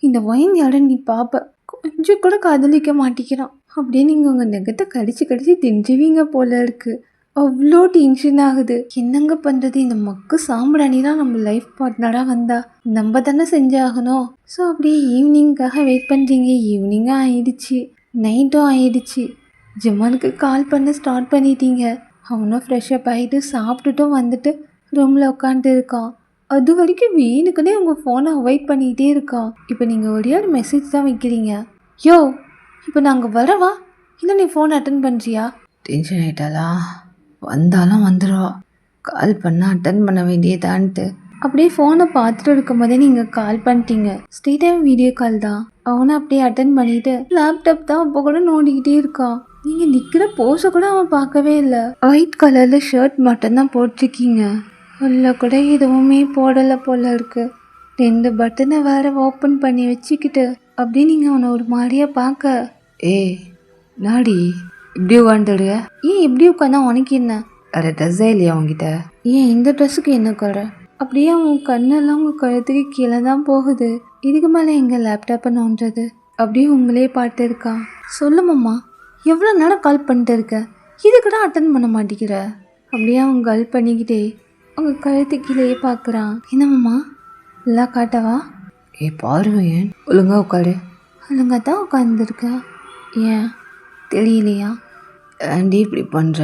இந்த ஒயின் யாரும் நீ பார்ப்ப. கொஞ்சம் கூட காதலிக்க மாட்டேங்கிறான். அப்படியே நீங்கள் உங்கள் நெகத்தை கடிச்சு திஞ்சுவீங்க போல இருக்குது. அவ்வளோ டென்ஷன் ஆகுது. என்னங்க பண்ணுறது? இந்த மக்கு சாம்பிராணிலாம் நம்ம லைஃப் பார்ட்னராக வந்தா நம்ம தானே செஞ்சாகணும். ஸோ அப்படியே ஈவினிங்காக வெயிட் பண்ணுறீங்க. ஈவினிங்காக ஆயிடுச்சு, நைட்டும் ஆயிடுச்சு. ஜிம்மனுக்கு கால் பண்ண ஸ்டார்ட் பண்ணிட்டீங்க. அவனும் ஃப்ரெஷ்அப் ஆகிட்டு சாப்பிட்டுட்டும் வந்துட்டு ரூமில் உட்காந்துட்டு இருக்கான். அது வரைக்கும் வீணுக்குன்னே உங்கள் ஃபோனை அவாய்ட் பண்ணிக்கிட்டே இருக்கான். இப்போ நீங்கள் ஒரே ஒரு மெசேஜ் தான் வைக்கிறீங்க. யோ, இப்போ நாங்கள் வரவா இல்லை நீ ஃபோன் அட்டன் பண்ணுறியா? டென்ஷன் ஆகிட்டாளா? வந்தாலும் வந்துடுவா. கால் பண்ணால் அட்டன் பண்ண வேண்டியதான்ட்டு அப்படியே ஃபோனை பார்த்துட்டு இருக்கும் போதே நீங்கள் கால் பண்ணிட்டீங்க. ஸ்ட்ரெயிட்டாக வீடியோ கால் தான். அவனை அப்படியே அட்டன் பண்ணிவிட்டு லேப்டாப் தான் அப்போ கூட நோண்டிக்கிட்டே இருக்கான். நீங்கள் நிற்கிற போஸை கூட அவன் பார்க்கவே இல்லை. ஒயிட் கலரில் ஷர்ட் மட்டும்தான் போட்டிருக்கீங்க. உள்ள கூட எதுவுமே போடலை போல இருக்குது. 2 பட்டனை வேறு ஓப்பன் பண்ணி வச்சுக்கிட்டு அப்படியே நீங்கள் அவனை ஒரு மாதிரியாக பார்க்க. ஏய் நாடி இப்படி உட்காந்துடுங்க. ஏன் இப்படி உட்காந்தா உனக்கு என்ன? வேறு ட்ரெஸ்ஸே இல்லையா உங்ககிட்ட? ஏன் இந்த ட்ரெஸ்ஸுக்கு என்ன குறை? அப்படியே அவன் கண்ணெல்லாம் உங்கள் கழுத்துக்கு கீழே தான் போகுது. இதுக்கு மேலே எங்கள் லேப்டாப்பை நோண்டுறது? அப்படியே உங்களே பார்த்து இருக்கான். சொல்லுமாம்மா, எவ்வளோ நேரம் கால் பண்ணிட்டு இருக்க? இது கூட அட்டன் பண்ண மாட்டேங்கிற? அப்படியே அவன் கால் பண்ணிக்கிட்டே அவங்க கழுத்து கீழேயே பார்க்குறான். என்னம்மா எல்லாம் காட்டவா? ஏ பாருவேன், ஒழுங்கா உட்காரு. ஒழுங்கா தான் உட்காந்துருக்க. ஏன் தெரியலையா? ஆண்டி இப்படி பண்ணுற?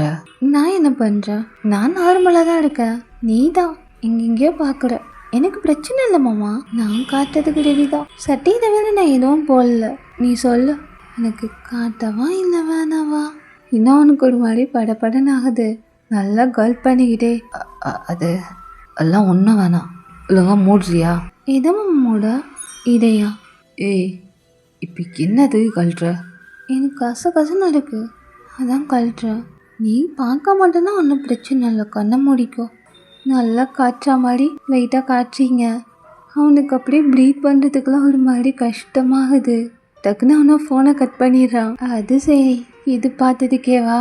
நான் என்ன பண்ணுறேன்? நான் நார்மலாக தான் இருக்கேன். நீ தான் எங்கெங்கேயோ பார்க்குற. எனக்கு பிரச்சனை இல்லை மாமா, நான் காட்டுறதுக்கு ரெடி தான். சட்டையை தவிர நான் எதுவும் போடல. நீ சொல்லு, எனக்கு காட்டவா இல்லை வேணாவா? இன்னும் அவனுக்கு ஒரு மாதிரி படப்படன்னு ஆகுது. நல்லா கல்ப் பண்ணிக்கிட்டே அது எல்லாம் ஒன்றும் வேணாம், ஒழுங்கா மூடுறியா? எதுவும் மூட இதையா? ஏய் இப்போ என்னது கல்ற? எனக்கு கசகசன்னு இருக்கு, அதான் கழட்டுறேன். நீ பார்க்க மாட்டேன்னா ஒன்றும் பிரச்சனை இல்லை, கண்ணை மூடிக்கோ. நல்லா காய்ச்சா மாதிரி லைட்டாக காய்ச்சிங்க. அவனுக்கு அப்படியே ப்ரீத் பண்ணுறதுக்கெல்லாம் ஒரு மாதிரி கஷ்டமாகுது. டக்குன்னு அவனை ஃபோனை கட் பண்ணிடுறான். அது சரி, இது பார்த்ததுக்கேவா?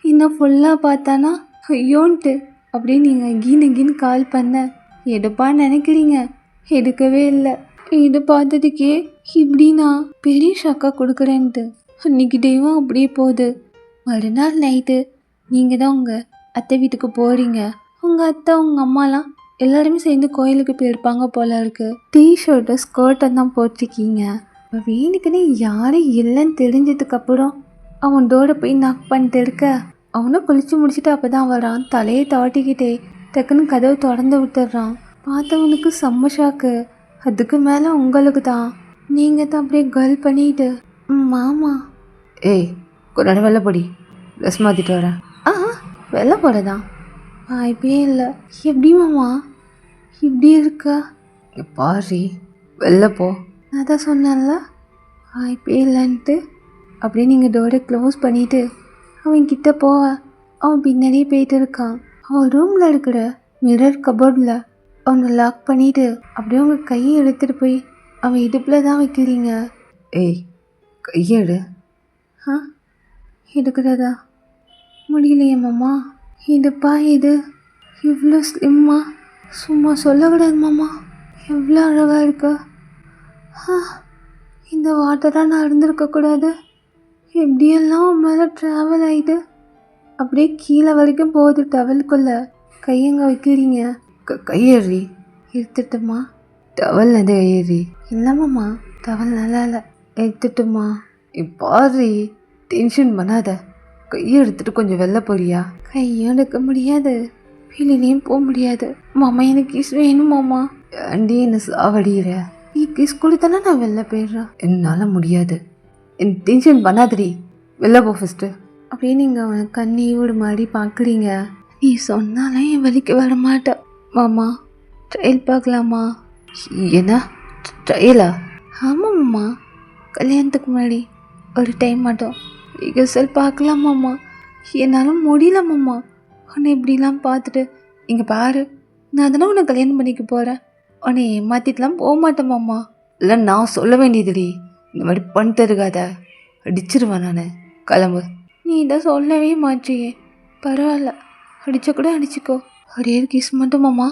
இன்னும் ஃபுல்லாக பார்த்தானா ஐயோன்ட்டு அப்படியே நீங்கள் கீன்னு கால் பண்ண எடுப்பான்னு நினைக்கிறீங்க, எடுக்கவே இல்லை. இது பார்த்ததுக்கே இப்படி நான் பெரிய ஷாக்காக கொடுக்குறேன்ட்டு அன்றைக்கி தெய்வம் அப்படியே போகுது. மறுநாள் நைட்டு நீங்கள் தான் உங்கள் அத்தை வீட்டுக்கு போகிறீங்க. உங்கள் அத்தை உங்கள் அம்மாலாம் எல்லாருமே சேர்ந்து கோயிலுக்கு போயிருப்பாங்க போல இருக்குது. டிஷர்ட்டு ஸ்கர்ட்டை தான் போட்டிருக்கீங்க. இப்போ வீணுக்குன்னு யாரும் இல்லைன்னு தெரிஞ்சதுக்கப்புறம் அவன் டோரை போய் நாக் பண்ணிட்டு இருக்க. அவனும் குளிச்சு முடிச்சுட்டு அப்போ தான் வரான். தலையை தாட்டிக்கிட்டே டக்குன்னு கதவு திறந்து விட்டுறான். பார்த்தவனுக்கு செம்ம ஷாக்கு. அதுக்கு மேலே உங்களுக்கு தான். நீங்கள் தான் அப்படியே கேர்ள் பண்ணிட்டு மாமா. ஏய் கொஞ்சம் வெள்ளை பொடி, ட்ரெஸ் மாற்றிட்டு வரேன். வெள்ளை போடதான் வாய்ப்பே இல்லை. எப்படி மாமா இப்படி இருக்கா? பாரி வெளில போ. நான் தான் சொன்னேன்ல வாய்ப்பே இல்லைன்ட்டு. அப்படியே நீங்கள் டோரை க்ளோஸ் பண்ணிவிட்டு அவன் கிட்ட போவ. அவன் பின்னாடியே போயிட்டு இருக்கான். அவன் ரூமில் இருக்கிற மிரர் கபோர்டில் அவனை லாக் பண்ணிவிட்டு அப்படியே உங்கள் கையை எடுத்துகிட்டு போய் அவன் இடுப்பில் தான் வைக்கிறீங்க. ஏய் கையெடு. எடுக்கிறதா முடியலையே மாமா. இதுப்பா இது இவ்வளோ ஸ்லிம்மா? சும்மா சொல்லக்கூடாது மாமா, எவ்வளோ அழகாக இருக்கா. இந்த வாட்டராக நான் இருந்திருக்கக்கூடாது. எப்படியெல்லாம் மேலே ட்ராவல் ஆகிட்டு அப்படியே கீழே வரைக்கும் போகுது டவலுக்குள்ளே. கையங்க வைக்கிறீங்க. கையேறி எடுத்துட்டுமா? டவல் எது கையேறி? இல்லைம்மாம்மா, டவல் நல்லா இல்லை. எடுத்துட்டுமா? பாரு, டென்ஷன் பண்ணாத. கையை எடுத்துட்டு கொஞ்சம் வெளில போறியா? கையும் எடுக்க முடியாது, வெளியிலையும் போக முடியாது. மாமா எனக்கு கிஸ் வேணும் மாமா. ஏண்டி என்ன சாவடிக்கிற? நீ கிஸ் கொடுத்தானே நான் வெளில போயிடுறேன். என்னால் முடியாது. என் டென்ஷன் பண்ணாதடி, வெளில போ ஃபஸ்ட்டு. அப்படியே நீங்கள் அவனை கண்ணி விடு மாதிரி பார்க்குறீங்க. நீ சொன்னாலும் என் வலிக்கு வர மாட்டேன். மாமா ட்ரையல் பார்க்கலாமா? என்ன ட்ரையலா? ஆமாம்மா, கல்யாணத்துக்கு முன்னாடி ஒரு டைம் மட்டும் ரிஹர்சல் பார்க்கலாமாம்மா? என்னால் முடியலம்மாம்மா உன்னை இப்படிலாம் பார்த்துட்டு. இங்கே பாரு, நான் தானே உன்னை கல்யாணம் பண்ணிக்க போகிறேன். உன்னை ஏமாற்றிட்டுலாம் போக மாட்டேம்மாம்மா. இல்லை, நான் சொல்ல வேண்டியதுடி. இந்த மாதிரி பண்ணிட்டு இருக்காத, அடிச்சிருவேன் நான். கிளம்பு. நீ இதை சொல்லவே மாட்டியே. பரவாயில்ல, அடித்த கூட அடிச்சுக்கோ. ஒரே ஒரு கிஸ் மட்டுமாம்மா.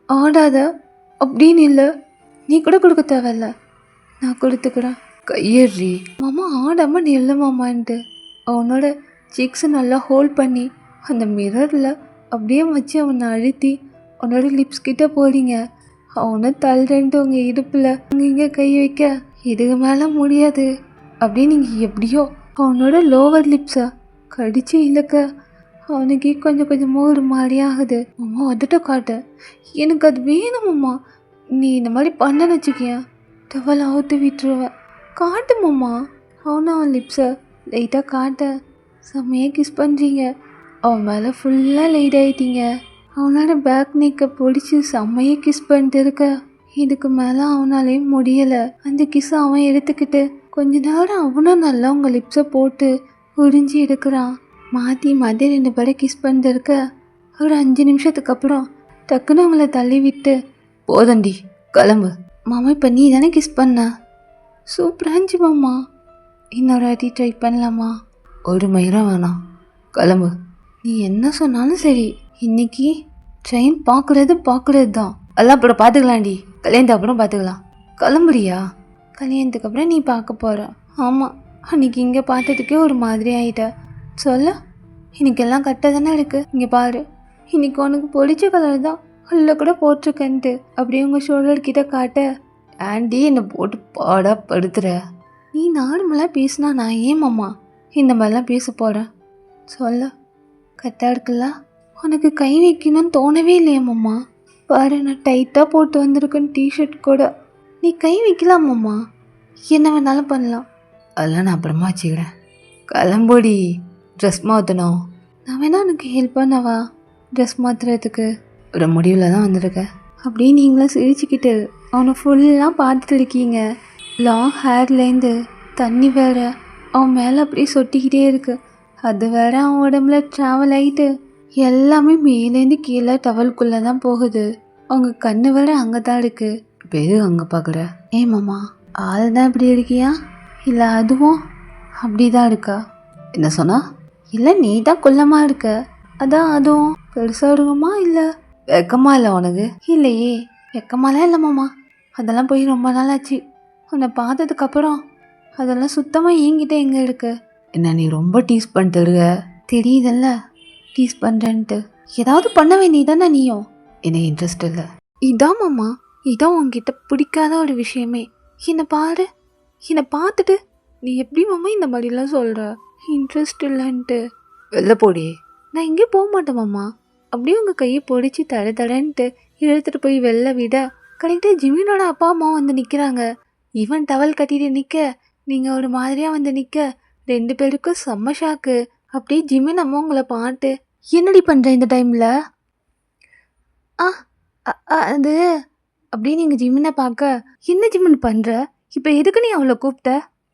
ஆடாத அப்படின்னு இல்லை, நீ கூட கொடுக்க தேவையில்ல, நான் கொடுத்துக்கிறேன். கையேறி. மாமா ஆடாமல் நில்ல மாமான்ட்டு அவனோட சிக்ஸை நல்லா ஹோல்ட் பண்ணி அந்த மிரரில் அப்படியே வச்சு அவனை அழுத்தி அவனோட லிப்ஸ் கிட்ட போறீங்க. அவனை தள்ளுறேன்ட்டு உங்கள் இடுப்பில் அங்கே இங்கே கை வைக்க இதுக்கு மேலே முடியாது. அப்படியே நீங்கள் எப்படியோ அவனோட லோவர் லிப்ஸை கடிச்சு இழுக்க அவனுக்கு கொஞ்சம் கொஞ்சமாக ஒரு மாதிரி ஆகுது. அம்மா வந்துட்ட காட்டு, எனக்கு அது வேணுமம்மா. நீ இந்த மாதிரி பண்ணன்னு வச்சுக்கியன், டவல் அவுத்து விட்டுருவேன். காட்டுமாம்மா. அவன் லிப்ஸை லைட்டாக காட்ட செம்மையாக கிஸ் பண்ணுறீங்க. அவன் மேலே ஃபுல்லாக லைட் ஆகிட்டீங்க. அவனோட பேக் நெக்கை பிடிச்சி செம்மையாக கிஸ் பண்ணிட்டு இருக்க. இதுக்கு மேலே அவனாலே முடியலை. அந்த கிஸ்ஸை அவன் எடுத்துக்கிட்டு கொஞ்ச நேரம் அவனும் நல்லா உங்கள் லிப்ஸை போட்டு உறிஞ்சி எடுக்கிறான். மாற்றி மாற்றி 2 பேரை கிஸ் பண்ணிட்டு இருக்க. ஒரு 5 நிமிஷத்துக்கு அப்புறம் டக்குன்னு அவங்கள தள்ளி விட்டு, போதண்டி, கிளம்பு. மாமா இப்போ நீ தானே கிஸ் பண்ண, சூப்பராக இருந்துச்சு மாமா. இன்னொரு வாட்டி ட்ரை பண்ணலாமா? ஒரு மயிரம் வேணாம், கிளம்பு. நீ என்ன சொன்னாலும் சரி, இன்னைக்கு ட்ரெயின் பார்க்குறது தான். எல்லாம் அப்புறம் பார்த்துக்கலாண்டி, கல்யாணத்துக்கு அப்புறம் பார்த்துக்கலாம். கிளம்புறியா? கல்யாணத்துக்கு அப்புறம் நீ பார்க்க போகிற. ஆமாம், அன்றைக்கி இங்கே பார்த்ததுக்கே ஒரு மாதிரி ஆகிட்ட. சொல்ல, இன்னைக்கெல்லாம் கட்ட தானே இருக்குது. இங்கே பாரு, இன்னைக்கு உனக்கு பிடிச்ச கலர் தான் உள்ள கூட போட்டிருக்கன்ட்டு அப்படியே உங்கள் ஷோல்டர்கிட்ட காட்ட. ஆண்டி என்னை போட்டு பாடா படுத்துற. நீ நார்மலாக பேசினா நான் ஏன் மாமா இந்த மாதிரிலாம் பேச போகிறேன்? சொல்ல, கரெக்டாக இருக்குல்ல? உனக்கு கை வைக்கணும்னு தோணவே இல்லையா மாமா? பாரு, நான் டைட்டாக போட்டு வந்திருக்கேன் டிஷர்ட் கூட. நீ கை வைக்கலாமாம்மா, என்ன வேணாலும் பண்ணலாம். அதெல்லாம் நான் அப்புறமா வச்சுக்கிறேன். கிளம்புடி, ட்ரெஸ் மாற்றணும். நான் வேணா உனக்கு ஹெல்ப் பண்ணவா ட்ரெஸ் மாற்றுறதுக்கு? ஒரு முடிவில் தான் வந்திருக்கேன். அப்படியே நீங்களும் சிரிச்சுக்கிட்டு அவனை ஃபுல்லாக பார்த்துட்டு இருக்கீங்க. லாங் ஹேர்லேருந்து தண்ணி வேற அவன் மேலே அப்படியே சொட்டிக்கிட்டே இருக்கு. அது வேற அவன் உடம்புல ட்ராவல் ஆகிட்டு எல்லாமே மேலேருந்து கீழே டவலுக்குள்ளே தான் போகுது. அவங்க கண்ணு வேற அங்கே தான் இருக்குது. இப்போ எது அங்கே பார்க்குற? மாமா, ஆள் தான் இப்படி இருக்கியா, இல்லை அதுவும் அப்படி தான் இருக்கா? என்ன சொன்னா? இல்லை நீ தான் குள்ளமாக இருக்க, அதான் அதுவும் பெருசாக இருக்குமா? இல்லை வெக்கமா இல்லை உனக்கு? இல்லையே, வெக்கமாலாம் இல்லை மாமா. அதெல்லாம் போய் ரொம்ப நாள் ஆச்சு. உன்னை பார்த்ததுக்கப்புறம் அதெல்லாம் சுத்தமாக என்கிட்ட எங்கே இருக்கு? என்ன நீ ரொம்ப டீஸ் பண்ணிட்டு இருக்க? தெரியுதல்ல டீஸ் பண்ணுறேன்ட்டு. ஏதாவது பண்ண வேண்டியதானே நீயும்? எனக்கு இன்ட்ரெஸ்ட் இல்லை. இதான் மாமா, இதான் உங்ககிட்ட பிடிக்காத ஒரு விஷயமே. என்னை பாரு, என்னை பார்த்துட்டு நீ எப்படி மாமா இந்த மாதிரிலாம் சொல்கிற இன்ட்ரெஸ்ட் இல்லைன்ட்டு? வெளில போடி. நான் எங்கேயும் போக மாட்டேன் மாமா. அப்படியே உங்கள் கையை பிடிச்சி தடன்ட்டு இழுத்துட்டு போய் வெளில விட கரெக்டாக ஜிமினோட அப்பா அம்மா வந்து நிற்கிறாங்க. இவன் டவல் கட்டிட்டு நிற்க, நீங்கள் ஒரு மாதிரியாக வந்து நிற்க, 2 பேருக்கும் செம்ம ஷாக்கு. அப்படியே ஜிமின் அம்மா உங்களை பார்த்து, என்னடி பண்ணுற இந்த டைமில்? அது அப்படியே நீங்கள் ஜிமினை பார்க்க, என்ன ஜிமின் பண்ணுற இப்போ, எதுக்கு நீ அவளை கூப்பிட்ட?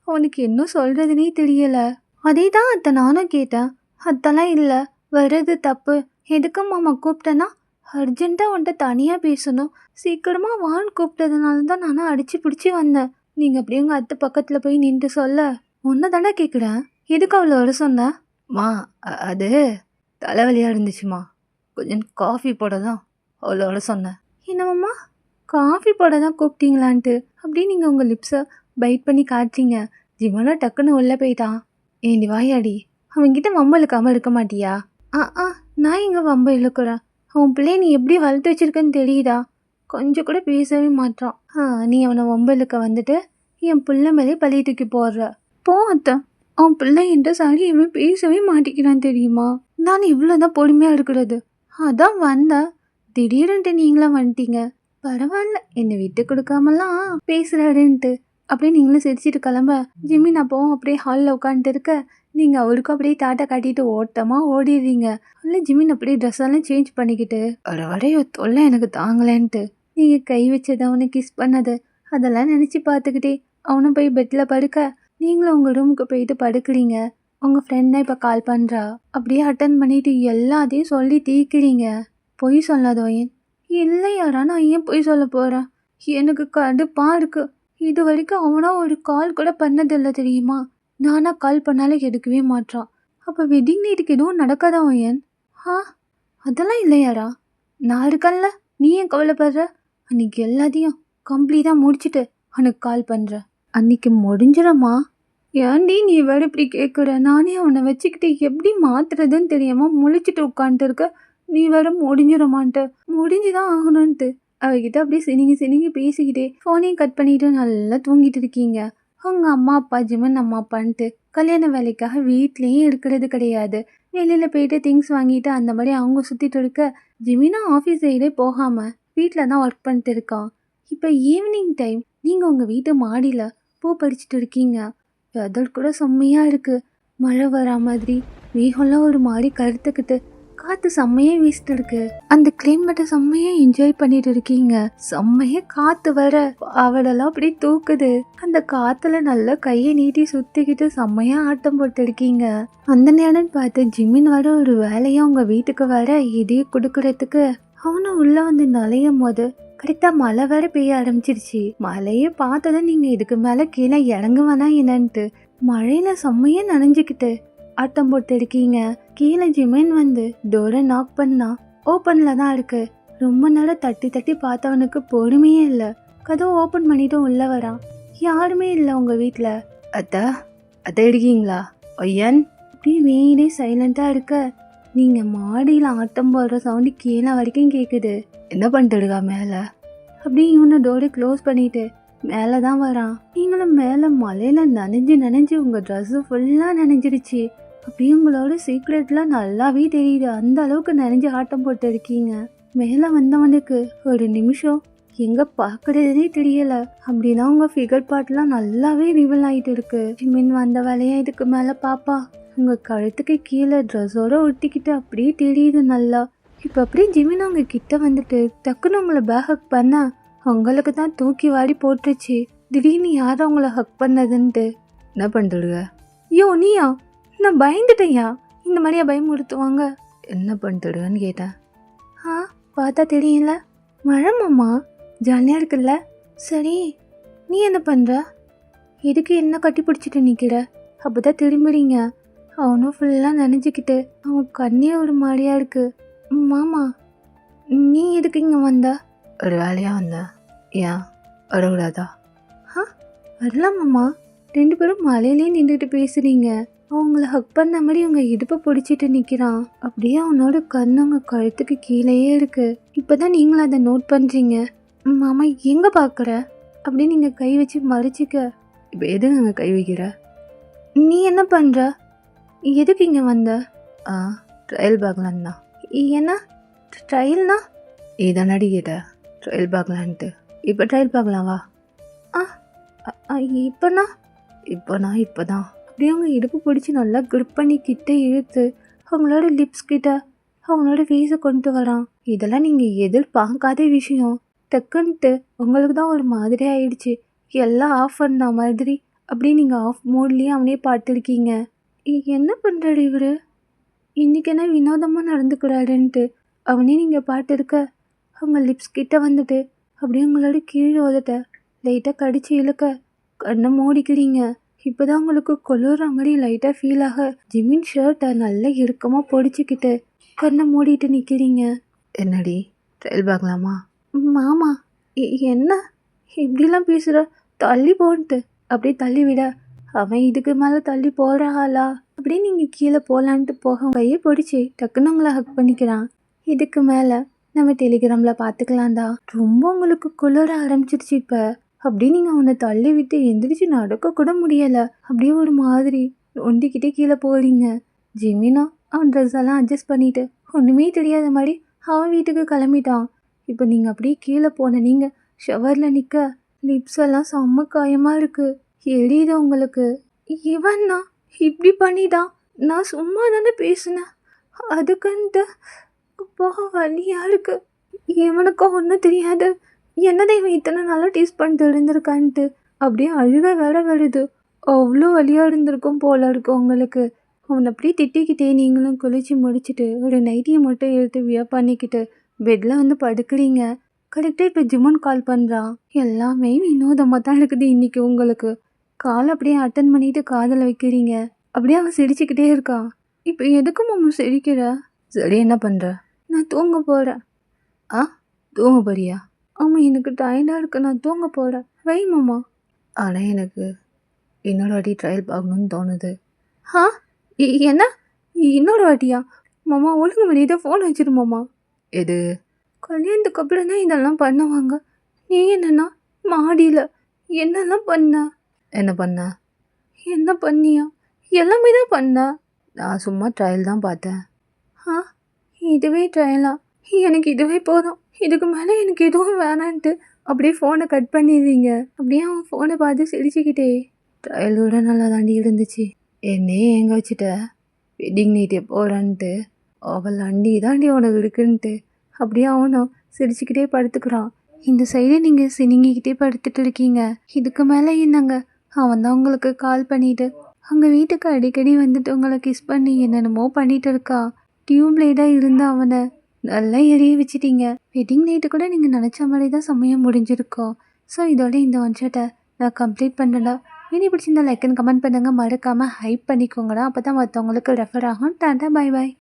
அவனுக்கு என்ன சொல்கிறதுனே தெரியலை. அதே தான் அத்தை நானும் கேட்டேன். அதெல்லாம் இல்லை, வர்றது தப்பு. எதுக்கு மாமா கூப்பிட்டேன்னா, அர்ஜென்ட்டாக வந்துட்டு தனியாக பேசணும், சீக்கிரமாக வான்னு கூப்பிட்டதுனால தான் நானும் அடித்து பிடிச்சி வந்தேன். நீங்கள் அப்படியே உங்கள் அத்தை பக்கத்தில் போய் நின்று சொல்ல, ஒன்று தானே கேட்குறேன், எதுக்கு அவளை வர சொன்ன? மா, அது தலைவலியாக இருந்துச்சுமா, கொஞ்சம் காஃபி போட தான் அவளோட சொன்னேன். என்னம்மா காஃபி போட தான் கூப்பிட்டீங்களான்ட்டு அப்படியே நீங்கள் உங்கள் லிப்ஸை பைட் பண்ணி காட்டுறீங்க. ஜிமனா டக்குன்னு உள்ளே போயிட்டான். ஏண்டி வாயாடி, அவன்கிட்ட வம்பு இழுக்காமல் இருக்க மாட்டியா? நான் எங்கே வம்பு இழுக்கிறேன்? அவன் பிள்ளைய நீ எப்படி வளர்த்து வச்சிருக்கன்னு தெரியுதா? கொஞ்சம் கூட பேசவே மாட்டான். நீ அவனை வம்பு இழுக்க வந்துட்டு என் பிள்ளை மேலே பழி தூக்கி போடுற. போ அத்தை, அவன் பிள்ளை என்கிட்ட சரியாகவே பேசவே மாட்டேங்கிறான் தெரியுமா? நான் இவ்வளோதான் பொறுமையாக இருக்கிறது. அதான் வந்தேன், திடீர்னுட்டு நீங்களாம் வந்துட்டீங்க. பரவாயில்ல, என்னை விட்டு கொடுக்காமலாம் பேசுகிறாருன்ட்டு அப்படியே நீங்களும் சிரிச்சிட்டு கிளம்ப ஜிமின் அப்பவும் அப்படியே ஹாலில் உட்காந்துட்டு இருக்க. நீங்கள் அவருக்கும் அப்படியே டாட்டா காட்டிட்டு ஓட்டமாக ஓடிடுறீங்க. இல்லை ஜிமின் அப்படியே ட்ரெஸ் எல்லாம் சேஞ்ச் பண்ணிக்கிட்டு வரையோ தொல்லை எனக்கு தாங்கலேன்ட்டு நீங்கள் கை வச்சது அவனை கிஸ் பண்ணது அதெல்லாம் நினச்சி பார்த்துக்கிட்டே அவனும் போய் பெட்டில் படுக்க நீங்களும் உங்கள் ரூமுக்கு போயிட்டு படுக்கிறீங்க. உங்கள் ஃப்ரெண்ட் தான் இப்போ கால் பண்ணுறா. அப்படியே அட்டன் பண்ணிட்டு எல்லாத்தையும் சொல்லி தீக்கிறீங்க. பொய் சொல்லாதோயன். இல்லையாரா, நான் ஏன் பொய் சொல்ல போகிறேன்? எனக்கு கடுப்பாக இருக்கு. இது வரைக்கும் அவனா ஒரு கால் கூட பண்ணதில்லை தெரியுமா? நானா கால் பண்ணாலும் எடுக்கவே மாட்டான். அப்போ வெட்டிங் நைட்டுக்கு எதுவும் நடக்காதா ஓயன்? அதெல்லாம் இல்லையாரா, நான் இருக்கல்ல, நீ ஏன் கவலைப்படுற? அன்னைக்கு எல்லாத்தையும் கம்ப்ளீட்டாக முடிச்சுட்டு அவனுக்கு கால் பண்ணுறேன். அன்னைக்கு முடிஞ்சிடமா? ஏன்டி நீ வேறு இப்படி கேட்குற? நானே அவனை வச்சுக்கிட்டு எப்படி மாத்துறதுன்னு தெரியாமல் முழிச்சிட்டு உட்காந்துட்டு இருக்க. நீ வேற முடிஞ்சிடமான்ட்டு. முடிஞ்சுதான் ஆகணும்ன்ட்டு அவகிட்ட அப்படியே சினிங்கி பேசிக்கிட்டே ஃபோனையும் கட் பண்ணிட்டு நல்லா தூங்கிட்டு இருக்கீங்க. அவங்க அம்மா அப்பா ஜிமன் அம்மா அப்பான்ட்டு கல்யாண வேலைக்காக வீட்லேயும் இருக்கிறது கிடையாது. வெளியில் போயிட்டு திங்ஸ் வாங்கிட்டு அந்த மாதிரி அவங்க சுற்றிட்டு இருக்க. ஜிமினா ஆஃபீஸ் சைடே போகாமல் வீட்டில் தான் ஒர்க் பண்ணிட்டு இருக்கான். இப்போ ஈவினிங் டைம் நீங்கள் உங்கள் வீட்டு மாடியில் பூ பறிச்சுட்டு இருக்கீங்க. வெதர் கூட செம்மையாக இருக்குது. மழை வரா மாதிரி மேகம்லாம் ஒரு மாதிரி கருத்துக்கிட்டு காற்று செம்மையாக வீசிட்டு இருக்கு. அந்த கிளைமேட்டை செம்மையாக என்ஜாய் பண்ணிட்டு இருக்கீங்க. செம்மையாக காற்று வர அவளெல்லாம் அப்படி தூக்குது. அந்த காற்றுல நல்லா கையை நீட்டி சுற்றிக்கிட்டு செம்மையாக ஆட்டம் போட்டு இருக்கீங்க. அந்த நேரம் பார்த்து ஜிமின் வர ஒரு வேலையாக உங்கள் வீட்டுக்கு வர எதையை கொடுக்கறதுக்கு அவனும் உள்ளே வந்து நுழையும் போது கரெக்டாக மழை வேற பெய்ய ஆரம்பிச்சிருச்சு. மழையை பார்த்ததான் நீங்கள் இதுக்கு மேலே கீழே இறங்குவேனா என்னன்ட்டு மழையில் செம்மையாக நனைஞ்சிக்கிட்டு ஆட்டம் போட்டு இருக்கீங்க. கீழே ஜிமின் வந்து டோரை நாக் பண்ணா ஓப்பனில் தான் இருக்கு. ரொம்ப நேரம் தட்டி தட்டி பார்த்தவனுக்கு பொறுமையே இல்லை. கதவை ஓப்பன் பண்ணிட்டு உள்ளே வரான். யாருமே இல்லை உங்கள் வீட்டில். அத்தை இருக்கீங்களா ஐயன்? அப்படி வீடே சைலண்ட்டாக இருக்க. நீங்கள் மாடியில் ஆட்டம் போடுற சவுண்டு கீழே வரைக்கும் கேட்குது. என்ன பண்ணிட்டு இருக்கா மேலே? அப்படியே இவனை டோரை க்ளோஸ் பண்ணிட்டு மேலே தான் வரான். நீங்களும் மேலே மலையில் நனைஞ்சு உங்கள் ட்ரெஸ்ஸு ஃபுல்லாக நனைஞ்சிருச்சு. அப்படியே உங்களோட சீக்ரெட்லாம் நல்லாவே தெரியுது. அந்த அளவுக்கு நனைஞ்சு ஆட்டம் போட்டு இருக்கீங்க. மேலே வந்தவனுக்கு ஒரு நிமிஷம் எங்கே பார்க்குறதுனே தெரியல. அப்படின்னா உங்கள் ஃபிகர் பார்ட்லாம் நல்லாவே ரிவல் ஆகிட்டு இருக்கு. ஜிமின் வந்த வேலையா இதுக்கு மேலே பாப்பா உங்கள் கழுத்துக்கு கீழே ட்ரெஸ்ஸோட ஒட்டிக்கிட்டு அப்படியே தெரியுது நல்லா. இப்போ அப்படியே ஜிமின் அவங்க கிட்ட வந்துட்டு டக்குன்னு உங்களை பேக் ஹக் பண்ண உங்களுக்கு தான் தூக்கி வாடி போட்டுருச்சு. திடீர்னு யாரும் அவங்கள ஹக் பண்ணதுன்ட்டு என்ன பண்ணிட்டுடுங்க? ஐயோ நீயா? நான் பயந்துட்டேயா. இந்த மாதிரியா பயமுறுத்துவாங்க? என்ன பண்ணிட்டுடுங்கன்னு கேட்டேன். பார்த்தா தெரியல. மழை மாமா ஜாலியாக இருக்குல்ல? சரி நீ என்ன பண்ணுற? எதுக்கு என்ன கட்டி பிடிச்சிட்டு நிற்கிற? அப்போ தான் திரும்பிடுங்க. அவனும் ஃபுல்லாக நினைஞ்சிக்கிட்டு அவன் கண்ணே ஒரு மாதிரியா இருக்கு. மாமா நீ எதுக்கு இங்கே வந்த? ஒரு வேலையாக வந்த. ஏன் வரக்கூடாதா? வரலாம் மாமா. 2 பேரும் மலையிலே நின்றுட்டு பேசுகிறீங்க. அவங்கள ஹக் பண்ண மாதிரி அவங்க இடுப்பை பிடிச்சிட்டு நிற்கிறான். அப்படியே அவனோட கண் அவங்க கழுத்துக்கு கீழேயே இருக்கு. இப்போ தான் நீங்களும் அதை நோட் பண்ணுறீங்க. மாமா எங்கே பார்க்குற? அப்படி நீங்கள் கை வச்சு மறைச்சிக்க. இப்போ எதுக்கு அங்கே கை வைக்கிற? நீ என்ன பண்ணுற? எதுக்கு இங்கே வந்த? ட்ரையல் பார்க்கலான்னா. ஏன்னா ட்ரையல்னா? இதானடி கேட்ட ட்ரையல் பார்க்கலான்ட்டு. இப்போ ட்ரையல் பார்க்கலாம் வா. இப்போ தான் அப்படியே அவங்க இடுப்பு பிடிச்சி நல்லா கிரிப் பண்ணி கிட்ட இழுத்து அவங்களோட லிப்ஸ் கிட்ட அவங்களோட ஃபேஸை கொண்டு வரான். இதெல்லாம் நீங்கள் எதிர்பார்க்காத விஷயம். டக்குன்ட்டு உங்களுக்கு தான் ஒரு மாதிரி ஆயிடுச்சு. எல்லாம் ஆஃப் பண்ண மாதிரி அப்படியே நீங்கள் ஆஃப் மோட்லேயே அவனே பார்த்துருக்கீங்க. என்ன பண்ணுறாரு இவர்? இன்றைக்கி என்ன வினோதமாக நடந்துக்கிறாருன்ட்டு அவனே நீங்கள் பார்த்துருக்க. அவங்க லிப்ஸ் கிட்ட வந்துட்டு அப்படியே உங்களோட கீழே உதட்ட லைட்டாக கடிச்சு இழுக்க கண்ணை மூடிக்கிறீங்க. இப்போ தான் உங்களுக்கு கொளுற மாதிரி லைட்டாக ஃபீல் ஆக ஜிமின் ஷர்ட்டை நல்லா இறுக்கமாக பொடிச்சிக்கிட்டு கண்ணை மூடிட்டு நிற்கிறீங்க. என்னடி ட்ரையல் பார்க்கலாமா? மாமா என்ன இப்படிலாம் பேசுகிற? தள்ளி போன்ட்டு அப்படியே தள்ளி விட அவன் இதுக்கு மேலே தள்ளி போகிற ஆளா? அப்படியே நீங்கள் கீழே போகலான்ட்டு போக கையை பிடிச்சி டக்குன்னு உங்களை ஹக் பண்ணிக்கிறான். இதுக்கு மேலே நம்ம டெலிகிராமில் பார்த்துக்கலாம்டா. ரொம்ப உங்களுக்கு குளிர ஆரம்பிச்சிருச்சு இப்போ. அப்படியே நீங்கள் அவனை தள்ளி விட்டு எந்திரிச்சு நடக்க கூட முடியலை. அப்படியே ஒரு மாதிரி ஒண்டிக்கிட்டே கீழே போகிறீங்க. ஜிமினா அவன் ட்ரெஸ் எல்லாம் அட்ஜஸ்ட் பண்ணிட்டு ஒன்றுமே தெரியாத மாதிரி அவன் வீட்டுக்கு கிளம்பிட்டான். இப்போ நீங்கள் அப்படியே கீழே போன நீங்கள் ஷவரில் நிற்க லிப்ஸ் எல்லாம் செம்ம காயமாக இருக்குது. எரியுது உங்களுக்கு. இவன்னா இப்படி பண்ணிட்டான். நான் சும்மா தானே பேசினேன். அதுக்குன்ட்டு அப்பா வலியாக இருக்கு. இவனுக்கும் ஒன்றும் தெரியாது. என்னதான் இவன் இத்தனை நாளாக டீஸ் பண்ணிட்டு இருந்திருக்கான்ட்டு அப்படியே அழுக வேற வருது. அவ்வளோ வலியாக இருந்திருக்கும் போல இருக்கு உங்களுக்கு. அவனை அப்படியே திட்டிக்கிட்டே நீங்களும் குளிச்சு முடிச்சுட்டு ஒரு நைட்டியை மட்டும் எடுத்து வியர் பண்ணிக்கிட்டு பெட்டில் வந்து படுக்கிறீங்க. கரெக்டாக இப்போ ஜிம்மன் கால் பண்ணுறான். எல்லாமே வினோதமாக தான் இருக்குது இன்றைக்கி உங்களுக்கு. கால் அப்படியே அட்டன் பண்ணிட்டு காதில் வைக்கிறீங்க. அப்படியே அவன் சிரிச்சுக்கிட்டே இருக்கான். இப்போ எதுக்கு மாமா சிரிக்கிற? சரி என்ன பண்ணுற? நான் தூங்க போகிறேன். ஆ தூங்க போறியா? ஆமாம் எனக்கு டயர்டாக இருக்கு, நான் தூங்க போகிறேன். வை மாமா. ஆனால் எனக்கு இன்னொரு வாட்டி ட்ரையல் பார்க்கணுன்னு தோணுது. ஆ என்ன இன்னொரு வாட்டியா? மாமா ஒழுங்கு வெளியே ஃபோன் வச்சிரு மாமா. எது? கல்யாணத்துக்கு அப்புறம் தான் இதெல்லாம் பண்ணுவாங்க. நீ என்னன்னா மாடியில் என்னெல்லாம் பண்ண? என்ன பண்ண? என்ன பண்ணியா? எல்லாமே தான் பண்ண. நான் சும்மா ட்ரையல் தான் பார்த்தேன். ஆ இதுவே ட்ரையலா? எனக்கு இதுவே போதும், இதுக்கு மேலே எனக்கு எதுவும் வேணான்ட்டு அப்படியே ஃபோனை கட் பண்ணிடுவீங்க. அப்படியே அவன் ஃபோனை பார்த்து சிரிச்சுக்கிட்டே ட்ரையலோட நல்லா தாண்டி இருந்துச்சு. என்னையே எங்கே வச்சுட்ட? வெட்டிங் நைட் எப்போறான்ட்டு அவள் அண்டி தாண்டி உனக்கு இருக்குன்ட்டு அப்படியே அவனும் சிரிச்சுக்கிட்டே படுத்துக்கிறான். இந்த சைடு நீங்கள் சினிங்கிக்கிட்டே படுத்துட்டு இருக்கீங்க. இதுக்கு மேலே என்னங்க? அவன் தான் உங்களுக்கு கால் பண்ணிட்டு அங்கே வீட்டுக்கு அடிக்கடி வந்துட்டு உங்களை கிஸ் பண்ணி என்னென்னமோ பண்ணிட்டு இருக்கா. டியூப்லைடாக இருந்த அவனை நல்லா எரிய வச்சிட்டீங்க. வெட்டிங் நைட்டு கூட நீங்கள் நினச்ச மாதிரி தான் சமயம் முடிஞ்சிருக்கோம். ஸோ இதோட இந்த ஒன் ஷாட்டை நான் கம்ப்ளீட் பண்ணடா. வீடியோ பிடிச்சிருந்தா லைக் அண்ட் கமெண்ட் பண்ணுங்கள். மறக்காமல் ஹைப் பண்ணிக்கோங்கடா. அப்போ தான் மற்றவங்களுக்கு ரெஃபர் ஆகும். Tata, bye bye.